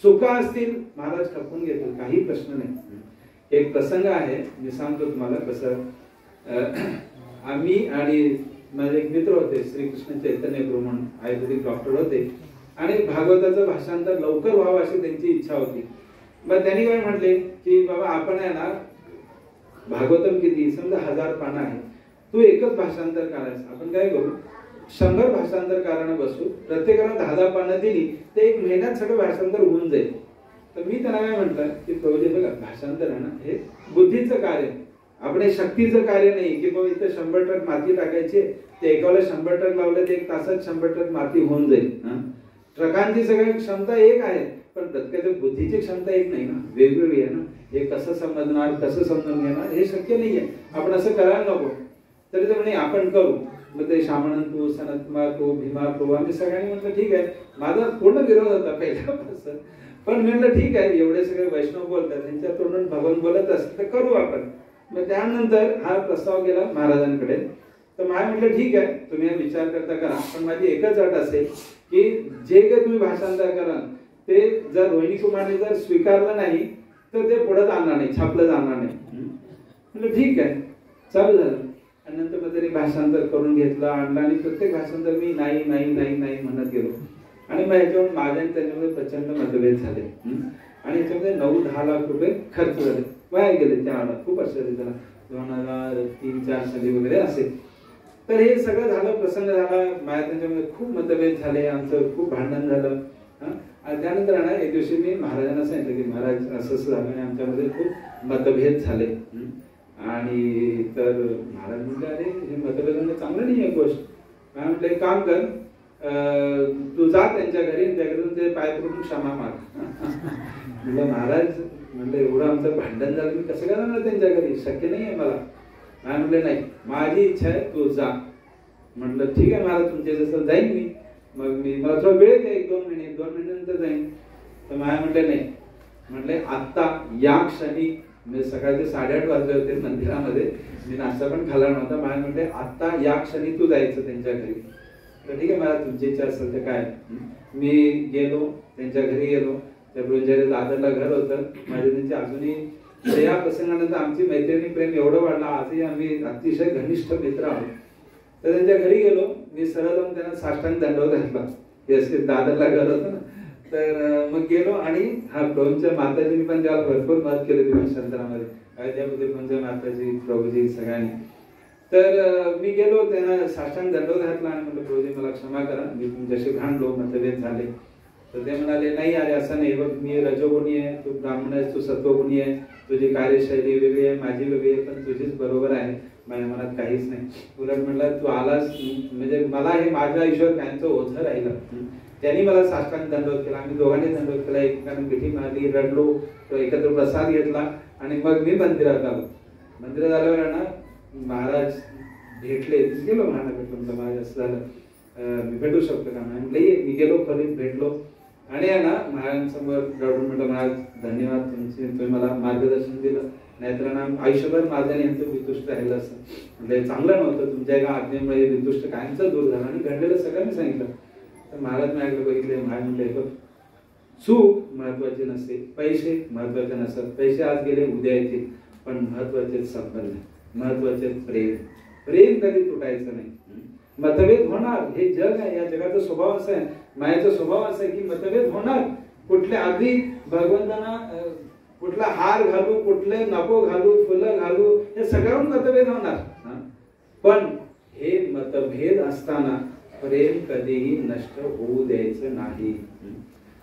चुका असतील महाराज खपून घेतील, काही प्रश्न नाही. एक प्रसंग आहे, मी सांगतो तुम्हाला कसं. आम्ही आणि माझे एक मित्र होते, श्रीकृष्ण चैतन्य गुरु म्हणून आयुर्वेदिक डॉक्टर होते, आणि भागवताचं भाषांतर लवकर व्हावं अशी त्यांची इच्छा होती. मग त्यांनी काय म्हटले की बाबा आपण आहे ना, भागवतम किती, समजा 1000 पानं आहे, तू एकच भाषांतर करायचं. आपण काय करू, 100 भाषांतरकारांना बसू, प्रत्येकाला 10-10 पानं दिली तर 1 महिन्यात सगळं भाषांतर होऊन जाईल. तर मी त्यांना काय म्हटलं की प्रभूजी बघा, भाषांतर आहे ना हे बुद्धीचं कार्य, आपण हे शक्तीचं कार्य नाही की बाबा इथं 100 ट्रक माती टाकायची, ते एकाला 100 ट्रक लावले तर 1 तासात 100 ट्रक माती होऊन जाईल. ट्रकांची सगळी क्षमता एक आहे, पण प्रत्येक बुद्धीची क्षमता एक नाही ना, वेगवेगळी आहे ना. हे कसं समजणार, कसं समजून घेणार हे शक्य नाहीये. आपण असं करायला नको. तरी ते म्हणे आपण करू. मग ते शामणंतू, सनत्मातू, भीमातू आम्ही सगळ्यांनी म्हटलं ठीक आहे. माझा पूर्ण विरोध होता पहिल्यापासून, पण मी म्हटलं ठीक आहे, एवढे सगळे वैष्णव बोलतात, त्यांच्या तोंडून भगवान बोलत असतील तर करू आपण. मग त्यानंतर हा प्रस्ताव गेला महाराजांकडे. तर मला म्हटलं ठीक आहे, तुम्ही विचार करता करा, पण माझी एकच अट असेल की जे काही तुम्ही भाषांतर कराल ते जर रोहिणी कुमारने जर स्वीकारलं नाही तर ते पुढे जाणार नाही, छापलं जाणार नाही. म्हटलं ठीक आहे, चालू झालं. आणि नंतर मग त्यांनी भाषांतर करून घेतलं, आणलं, आणि प्रत्येक भाषांतर मी नाही नाही नाही नाही म्हणत गेलो. आणि मग ह्याच्यावर माझ्या आणि त्याच्यामध्ये प्रचंड मतभेद झाले. आणि याच्यामध्ये 9-10 लाख रुपये खर्च झाले, वाया गेले त्या वेळेला. खूप वर्ष झाली त्याला, 2003-4 साली वगैरे असेल. तर हे सगळं झालं, प्रसंग झाला, माझ्या त्यांच्यामध्ये खूप मतभेद झाले, आमचं खूप भांडण झालं. आणि त्यानंतर ना एक दिवशी मी महाराजांना सांगितलं की महाराज असं असं झालं आणि आमच्यामध्ये खूप मतभेद झाले. आणि तर महाराज म्हटले अरे हे मतभेद चांगलं नाही आहे गोष्ट. मला म्हटलं एक काम कर, तू जा त्यांच्या घरी, त्याकडून ते पाय पडून क्षमा माग. म्हटलं महाराज, म्हटलं एवढं आमचं भांडण झालं, मी कसं काय जाणार त्यांच्या घरी, शक्य नाही आहे मला. मला म्हटलं नाही, माझी इच्छा आहे तू जा. म्हटलं ठीक आहे महाराज, तुमच्या जसं जाईन मी. मग मी मला थोडा वेळ द्या, 1-2 महिने, 2 महिन्यानंतर जाईन. तर मला म्हटले नाही, म्हटले आत्ता या क्षणी, म्हणजे सकाळचे 8:30 वाजले होते मंदिरामध्ये, मी नाश्ता पण खाल्ला नव्हता. मला म्हटले आत्ता या क्षणी तू जायचं त्यांच्या घरी. तर ठीक आहे मला, तुमची इच्छा असेल तर काय. मी गेलो, त्यांच्या घरी गेलो. त्या ब्रंजारी दादरला घर होतं माझे, त्यांची अजूनही या प्रसंगानंतर आमची मैत्रिणी प्रेम एवढं वाढलं, आजही आम्ही अतिशय घनिष्ठ मित्र आहोत. तर त्यांच्या घरी गेलो, मी सरळ जाऊन त्यांना साष्टांग दंडवत घातला. दादरला घर होतं ना. तर मग गेलो, आणि हा प्रभूंच्या माताजींनी पण त्याला भरपूर मदत केली भाषांतरामध्ये, त्यामध्ये पंच माताजी, प्रभूजी सगळ्यांनी. तर मी गेलो, त्यांना साष्टांग दंडवत घातला आणि म्हटलं प्रभूजी मला क्षमा करा, मी तुमच्याशी भांडलो, मतभेद झाले. तर ते म्हणाले नाही अरे असं नाही, बघ मी रजोगुणी आहे, तू ब्राह्मण आहेस, तू सत्वगुणी आहे, तुझी कार्यशैली वेगळी आहे, माझी वेगळी आहे, पण तुझीच बरोबर आहे, माझ्या मनात काहीच नाही. उलट म्हटलं तू आलास म्हणजे मला हे माझ्या आयुष्यावर कायमचं ओझं राहिलं. त्यांनी मला साष्टांग दंडवत केला, आम्ही दोघांनी दंडवत केला, एकमेकांना मिठी मारली, रडलो, तो एकत्र प्रसाद घेतला, आणि मग मी मंदिरात आलो. मंदिरात आल्यावर ना महाराज भेटले, गेलो महाराज भेटलो, महाराज असं झालं मी भेटू शकतो का. म्हटलं ये. मी गेलो, खोलीत भेटलो, आणि आहे ना महाराजांसमोर रडून म्हटलं महाराज धन्यवाद तुमचे, तुम्ही मला मार्गदर्शन दिलं, नाहीतर ना आयुष्यभर माझ्या यांचं वितुष्ट राहिलं असं. म्हणजे चांगलं नव्हतं, तुमच्या एका आज्ञेमुळे वितुष्ट कायमचं दूर झालं, आणि घडलेलं सगळ्यांनी सांगितलं. तर महाराज माझ्याकडे बघितले, महाराज म्हटले बघ, चूक महत्वाची नसते, पैसे महत्वाचे नसतात, पैसे आज गेले उद्या येतील, पण महत्वाचे संबंध, महत्वाचे प्रेम. प्रेम कधी तुटायचं नाही. मतभेद होणार, हे जग आहे, या जगाचा स्वभाव असा आहे, मायाचा स्वभाव असा आहे की मतभेद होणार. कुठल्या आधी भगवंतांना कुठला हार घालू, कुठले नको घालू, फुलं घालू, हे सगळ्याहून मतभेद होणार. पण हे मतभेद असताना प्रेम कधीही नष्ट होऊ द्यायचं नाही.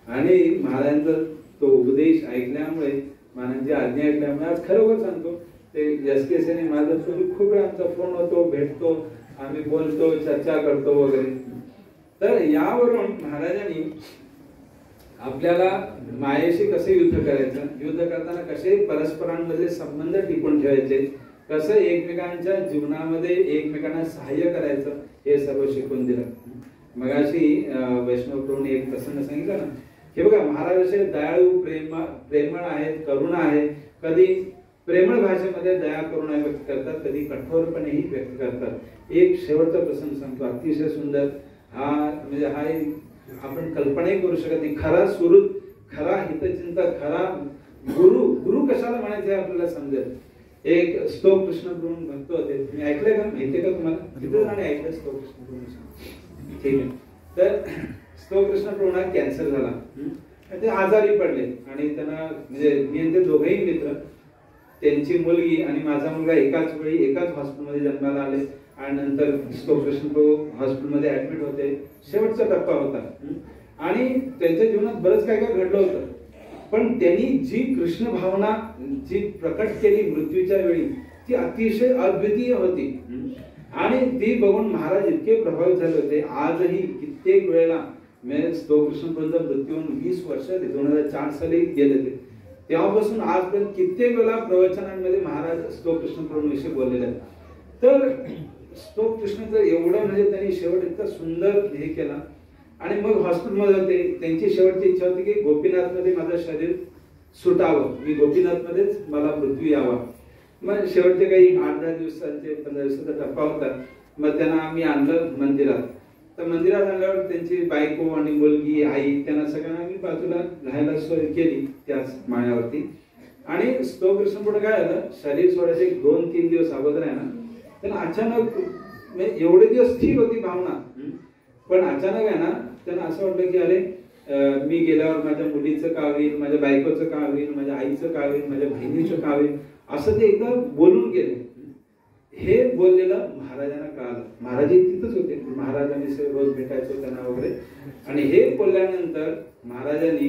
आणि महाराजांचा तो उपदेश ऐकल्यामुळे, महाराजांची आज्ञा ऐकल्यामुळे आज खरोखर सांगतो, ते एसकेसीने माझा खूप वेळा आमचा फोन होतो, भेटतो, आम्ही बोलतो, चर्चा करतो वगैरे. तर यावरून महाराजांनी आपल्याला मायेशी कसे युद्ध करायचं, युद्ध करताना कसे परस्परांमध्ये संबंध टिकून ठेवायचे, कसं एकमेकांच्या जीवनामध्ये एकमेकांना सहाय्य करायचं, हे सर्व शिकवून दिलं. मगाशी वैष्णव प्रभूने एक प्रसंग सांगितलं ना, हे बघा महाराज असे दयाळू, प्रेमळ आहेत, करुणा आहे. कधी प्रेमळ भाषेमध्ये दया करुणा व्यक्त करतात, कधी कठोरपणेही व्यक्त करतात. एक शेवटचा प्रसंग सांगतो, अतिशय सुंदर. हा म्हणजे हा आपण कल्पनाही करू शकत नाही. खरा सुहृद, खरा हितचिंतक, खरा गुरु, गुरु कशाला म्हणायचे आपल्याला समजेल. एक स्तोक कृष्ण प्रभू भक्त होते, तुम्ही ऐकलंय का, माहितीये का तुम्हाला? किती जणांनी ऐकलं स्तोक कृष्ण प्रभू? ठीक आहे. तर स्तोक कृष्ण प्रभूंना कॅन्सर झाला, ते आजारी पडले, आणि त्यांना म्हणजे मी ते दोघेही मित्र, त्यांची मुलगी आणि माझा मुलगा एकाच वेळी एकाच हॉस्पिटलमध्ये जन्माला आले. आणि नंतर कृष्ण प्रभू हॉस्पिटलमध्ये ऍडमिट होते, शेवटचा टप्पा होता आणि त्यांच्या जीवनात बरंच काय काय घडलं होतं. पण त्यांनी जी कृष्ण भावना जी प्रकट केली मृत्यूच्या वेळी ती अतिशय अद्वितीय होती आणि ती बघून महाराज इतके प्रभावित झाले होते. आजही कित्येक वेळेला तो कृष्णप्रभूंचा मृत्यू होऊन 20 वर्ष 2004 साली गेले ते, तेव्हापासून आजपर्यंत कित्येक वेळा प्रवचनांमध्ये महाराज स्तोक कृष्णप्रभूंविषयी बोललेले आहेत. तर स्तोक कृष्णाचं एवढं म्हणजे त्यांनी शेवट इतका सुंदर हे केला आणि मग हॉस्पिटलमध्ये होते. त्यांची शेवटची इच्छा होती की गोपीनाथमध्ये माझं शरीर सुटावं, मी गोपीनाथमध्येच मला मृत्यू यावा. मग शेवटचे काही 8-10 दिवसांचे 15 दिवसाचा टप्पा होता. मग त्यांना आम्ही आणलं मंदिरात. तर मंदिरात आणल्यावर त्यांची बायको आणि मुलगी आई त्यांना सगळ्यांना आम्ही बाजूला राहायला सोय केली त्याच माळ्यावरती. आणि स्तोक कृष्ण पुढे काय झालं, शरीर सोडायचे 2-3 दिवस अगोदर आहे ना, त्यांना अचानक एवढे दिवस ठीक होती भावना, पण अचानक आहे ना त्यांना असं वाटलं की अरे मी गेल्यावर माझ्या मुलीचं का होईल, माझ्या बायकोचं का होईल, माझ्या आईचं का होईल, माझ्या बहिणीचं का होईल, असं ते एकदम बोलून गेले. हे बोललेलं महाराजांना कळालं. महाराज तिथंच होते, महाराजांनी रोज भेटायचो त्यांना वगैरे. आणि हे बोलल्यानंतर महाराजांनी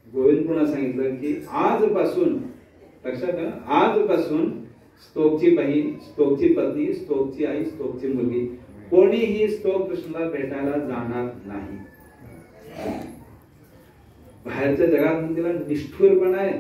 गोविंद पुन्हा सांगितलं की आजपासून लक्षात घ्या, आजपासून स्तोकची बहीण, स्तोकची पत्नी, स्तोकची आई, स्तोकची मुलगी कोणीही स्तोक कृष्णाला भेटायला जाणार नाही. बाहेरच्या जगात तिला निष्ठुरपणा आहे,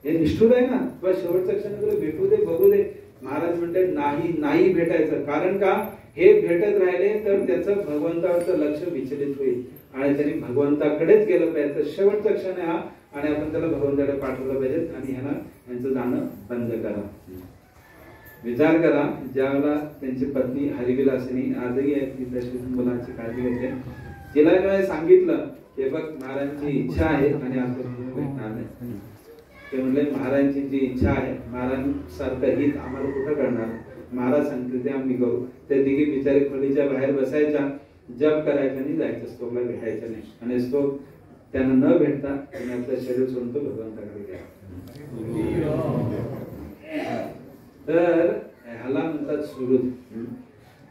हे निष्ठुर आहे ना, किंवा शेवटच्या क्षणी तुला भेटू दे, बघू दे. महाराज म्हणतात नाही नाही भेटायचं. कारण का, हे भेटत राहिले तर त्याचं भगवंतावरचं लक्ष विचलित होईल आणि त्यांनी भगवंताकडेच गेलं पाहिजे. तर शेवटचा क्षण आहे हा आणि आपण त्याला भगवंताकडे पाठवलं पाहिजे आणि यांचं जाणं बंद करा. विचार करा, ज्यावेळेला त्यांची पत्नी हरिविलासिनी आजही आहे, ती तशी मुलांची काळजी घेते, तिला सांगितलं की बघ महाराजांची इच्छा आहे आणि आपण भेटणार नाही. ते म्हणले महाराजांची जी इच्छा आहे, महाराजांसारखं हित आम्हाला कुठं करणार, महाराज सांगतील ते आम्ही करू. त्या दिघी बिचारी खोलीच्या बाहेर बसायच्या, जप करायचं आणि जायचं, स्तोकला भेटायचं नाही. आणि स्तोक त्यांना न भेटता त्यांनी आपलं शरीर सोडून तो भगवंताकडे गेला. तर ह्याला म्हणतात सुहृद.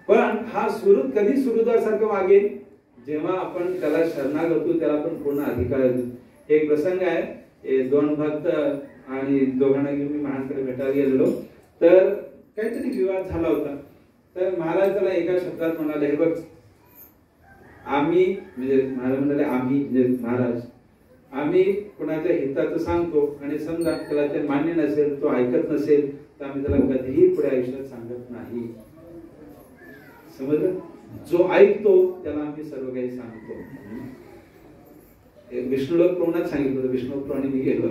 पण हा सुहृद कधी सुहृदासारखं वागेल, जेव्हा आपण त्याला शरणागत होतो, त्याला आपण पूर्ण अधिकार देतो. एक प्रसंग आहे, 2 भक्त आणि दोघांना घेऊन मी महाराजांकडे भेटायला गेलेलो. तर काहीतरी विवाद झाला होता. तर महाराज त्याला एका शब्दात म्हणाले, हे बघ आम्ही, म्हणजे महाराज म्हणाले आम्ही म्हणजे महाराज, आम्ही कुणाच्या हिताचं सांगतो आणि समजा त्याला ते मान्य नसेल, तो ऐकत नसेल, तर आम्ही त्याला कधीही पुढे आयुष्यात सांगत नाही. समजलं, जो ऐकतो त्याला आम्ही सर्व काही सांगतो. विष्णुलोक प्रभूंनाच सांगितलं होतं, विष्णुलोक प्रभूंनी मी गेलो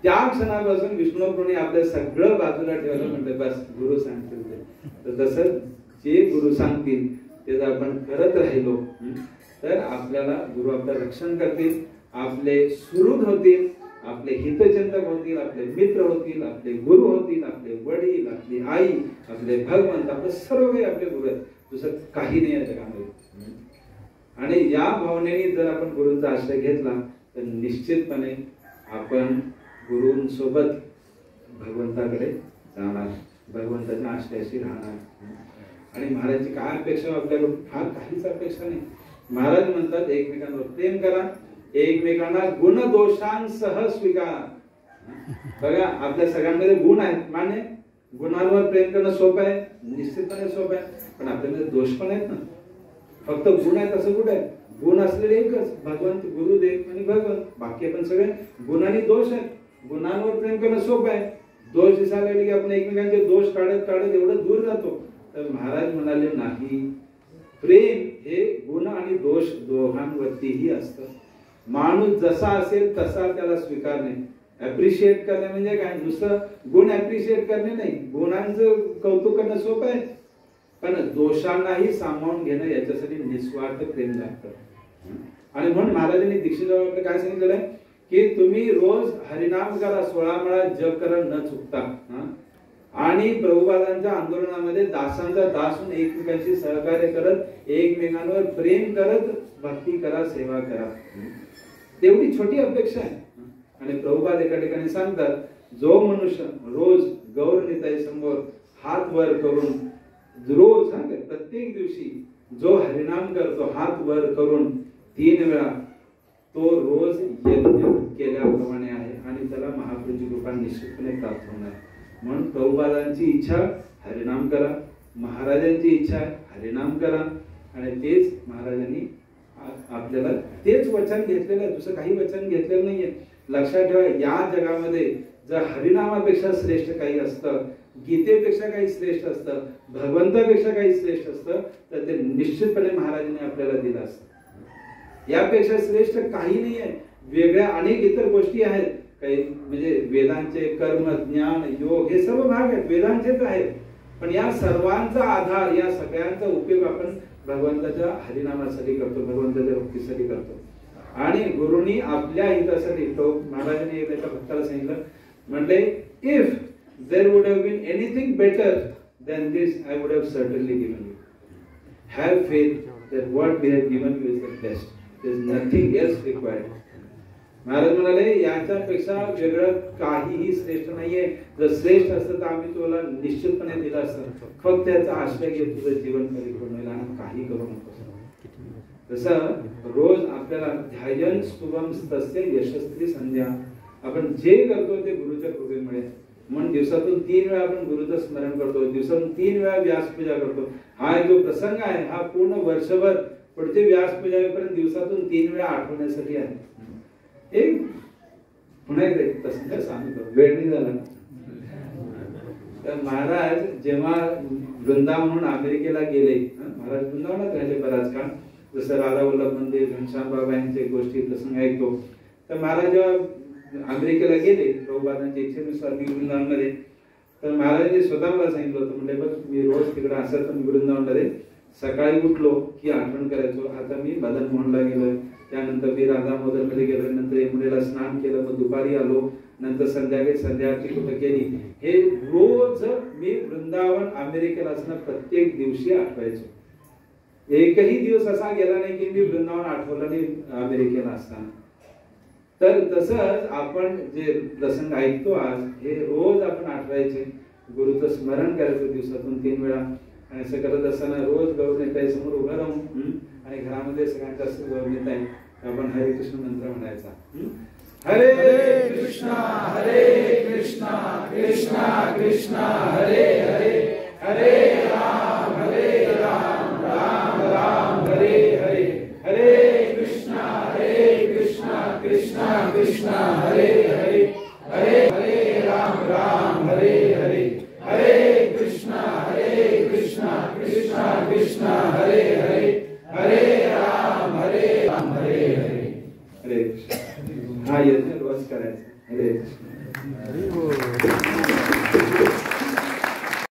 त्या क्षणापासून विष्णुलोक प्रभूंनी आपल्या सगळं बाजूला ठेवलं. म्हणलं बस गुरु सांगतील ते. तर तसं जे गुरु सांगतील ते जर आपण करत राहिलो तर आपल्याला गुरु आपलं रक्षण करतील, आपले सुहृद होतील, आपले हितचिंतक होतील, आपले मित्र होतील, आपले गुरु होतील, आपले वडील, आपली आई, आपले भगवंत, आपले सर्व काही आपले गुरु आहेत. दुसरं काही नाही आहे जगामध्ये. आणि या भावनेने जर आपण गुरूंचा आश्रय घेतला तर निश्चितपणे आपण गुरूंसोबत भगवंताकडे जाणार, भगवंताच्या आश्रयाशी राहणार. आणि महाराजांची काय अपेक्षा आपल्याकडून, फार काहीच अपेक्षा नाही. महाराज म्हणतात एकमेकांवर प्रेम करा, एकमेकांना गुण दोषांसह स्वीकारा. बघा आपल्या सगळ्यांमध्ये गुण आहेत, मान्य, गुणांवर प्रेम करणं सोपं आहे, निश्चितपणे सोपं आहे. पण आपल्यामध्ये दोष पण आहेत ना. फक्त गुण आहेत असं कुठे आहे, गुण असलेले एकच भगवंत, गुरुदेव आणि भगवंत. बाकी पण सगळे गुण आणि दोष आहेत. गुणांवर प्रेम करणं सोपं आहे, दोष दिसायला लागले की आपण एकमेकांचे दोष काढत काढत एवढं दूर जातो. तर महाराज म्हणाले नाही, प्रेम हे गुण आणि दोष दोघांवरतीही असतं. माणूस जसा असेल तसा त्याला स्वीकारणे, अप्रिशिएट करणे म्हणजे काय, नुसतं गुण अप्रिशिएट करणे नाही, गुणांचं कौतुक करणं सोपं आहे, पण दोषांनाही सामावून घेणं याच्यासाठी निस्वार्थ प्रेम लागतं. आणि म्हणून महाराजांनी दीक्षितांना काय सांगितलेलं आहे की तुम्ही रोज हरिनाम करा, 16 वेळा जप करा न चुकता. आणि प्रभुपादांच्या आंदोलनामध्ये दासांचा दास होऊन एकमेकांशी सहकार्य करत, एकमेकांवर प्रेम करत भक्ती करा, सेवा करा. तेवढी छोटी अपेक्षा आहे. आणि प्रभुपाद एका ठिकाणी सांगतात, जो मनुष्य रोज गौर निताई समोर हात वर करून रोज प्रत्येक दिवशी जो हरिनाम करतो हात वर करून 3 वेळा, तो रोज यज्ञ केल्याप्रमाणे आहे आणि त्याला महाप्रभूची कृपा निश्चितपणे प्राप्त होणार. म्हणून प्रभुपादांची इच्छा हरिनाम करा, महाराजांची इच्छा हरिनाम करा. आणि तेच महाराजांनी आपल्याला तेच वचन घेतलेलं आहे, दुसरं काही वचन घेतलेलं नाहीये. लक्षात ठेवा, या जगामध्ये जर हरिनामापेक्षा श्रेष्ठ काही असतं, गीतेपेक्षा काही श्रेष्ठ असतं, भगवंतापेक्षा काही श्रेष्ठ असतं, तर ते निश्चितपणे महाराजांनी आपल्याला दिलं असतं. यापेक्षा श्रेष्ठ काही नाही आहे. वेगळ्या अनेक इतर गोष्टी आहेत, काही म्हणजे वेदांचे कर्म, ज्ञान, योग हे सर्व भाग आहेत, वेदांचेच आहेत. पण या सर्वांचा आधार, या सगळ्यांचा उपयोग आपण भगवंताच्या हरिनामासाठी करतो, भगवंताच्या भक्तीसाठी करतो. आणि गुरुनी आपल्या हितासाठी, तो महाराजांनी त्याच्या भक्ताला सांगितलं, म्हणले, if there would have been anything better than this I would have certainly given you. Have faith that what we have given you is the best. There is nothing else required. Maharaj म्हणाले, याच्यापेक्षा वेगळं काहीही श्रेष्ठ नाहीये. जर श्रेष्ठ असतं तर आम्ही तुला निश्चितपणे दिलं असतं. फक्त त्याचा आश्रय घे, तुझं जीवन परिपूर्ण होईल आणि काही करू नकोस. जसं रोज आपल्याला ध्यायन स्तुवम तस्य यशस्वी संध्या, आपण जे करतो ते गुरुच्या कृपेमुळे. म्हणून दिवसातून 3 वेळा आपण गुरुचं स्मरण करतो, दिवसातून 3 वेळा व्यासपूजा करतो. हा जो प्रसंग आहे हा पूर्ण वर्षभर पुढचे व्यासपूजा पर्यंत दिवसातून 3 वेळा आठवण्यासाठी आहे. एक पुन्हा एक प्रसंग सांगतो, वेळ नाही झाला. तर महाराज जेव्हा वृंदावनहून अमेरिकेला गेले, महाराज वृंदावनात राहिले बराच काळ. जसं राधा वल्लभ मंदिर, घनश्याम बाबा यांचे गोष्टी प्रसंग ऐकतो. तर महाराज जेव्हा अमेरिकेला गेले प्रभुपादांच्या इच्छेनुसार वृंदावनमध्ये, तर महाराजांनी स्वतः मला सांगितलं होतं, म्हणजे बघ मी रोज तिकडे असं तर वृंदावनमध्ये सकाळी उठलो की आठवण करायचो, आता मी मदन मोहनला गेलोय, त्यानंतर मी राधा मोदन मध्ये गेलो, नंतर यमुनेला स्नान केलं, मग दुपारी आलो, नंतर संध्याकाळी संध्याची कुठं केली. हे रोज मी वृंदावन अमेरिकेला असताना प्रत्येक दिवशी आठवायचो. एकही दिवस असा गेला नाही की मी वृंदावन आठवलं नाही अमेरिकेला असताना. तर तसंच आपण जे प्रसंग ऐकतो आज, हे रोज आपण आठवायचे, गुरुचं स्मरण करायचं दिवसातून 3 वेळा. आणि असं करत असताना रोज गौरव समोर उभं राहून आणि घरामध्ये सगळ्यांचा असं गौरव नेता आहे, आपण हरे कृष्ण मंत्र म्हणायचा. हरे कृष्णा कृष्णा कृष्णा हरे हरे, हरे राम राम राम हरे हरे. हरे कृष्णा कृष्णा कृष्णा हरे हरे, हरे राम हरे हरे. हरे कृष्णा कृष्णा कृष्णा हरे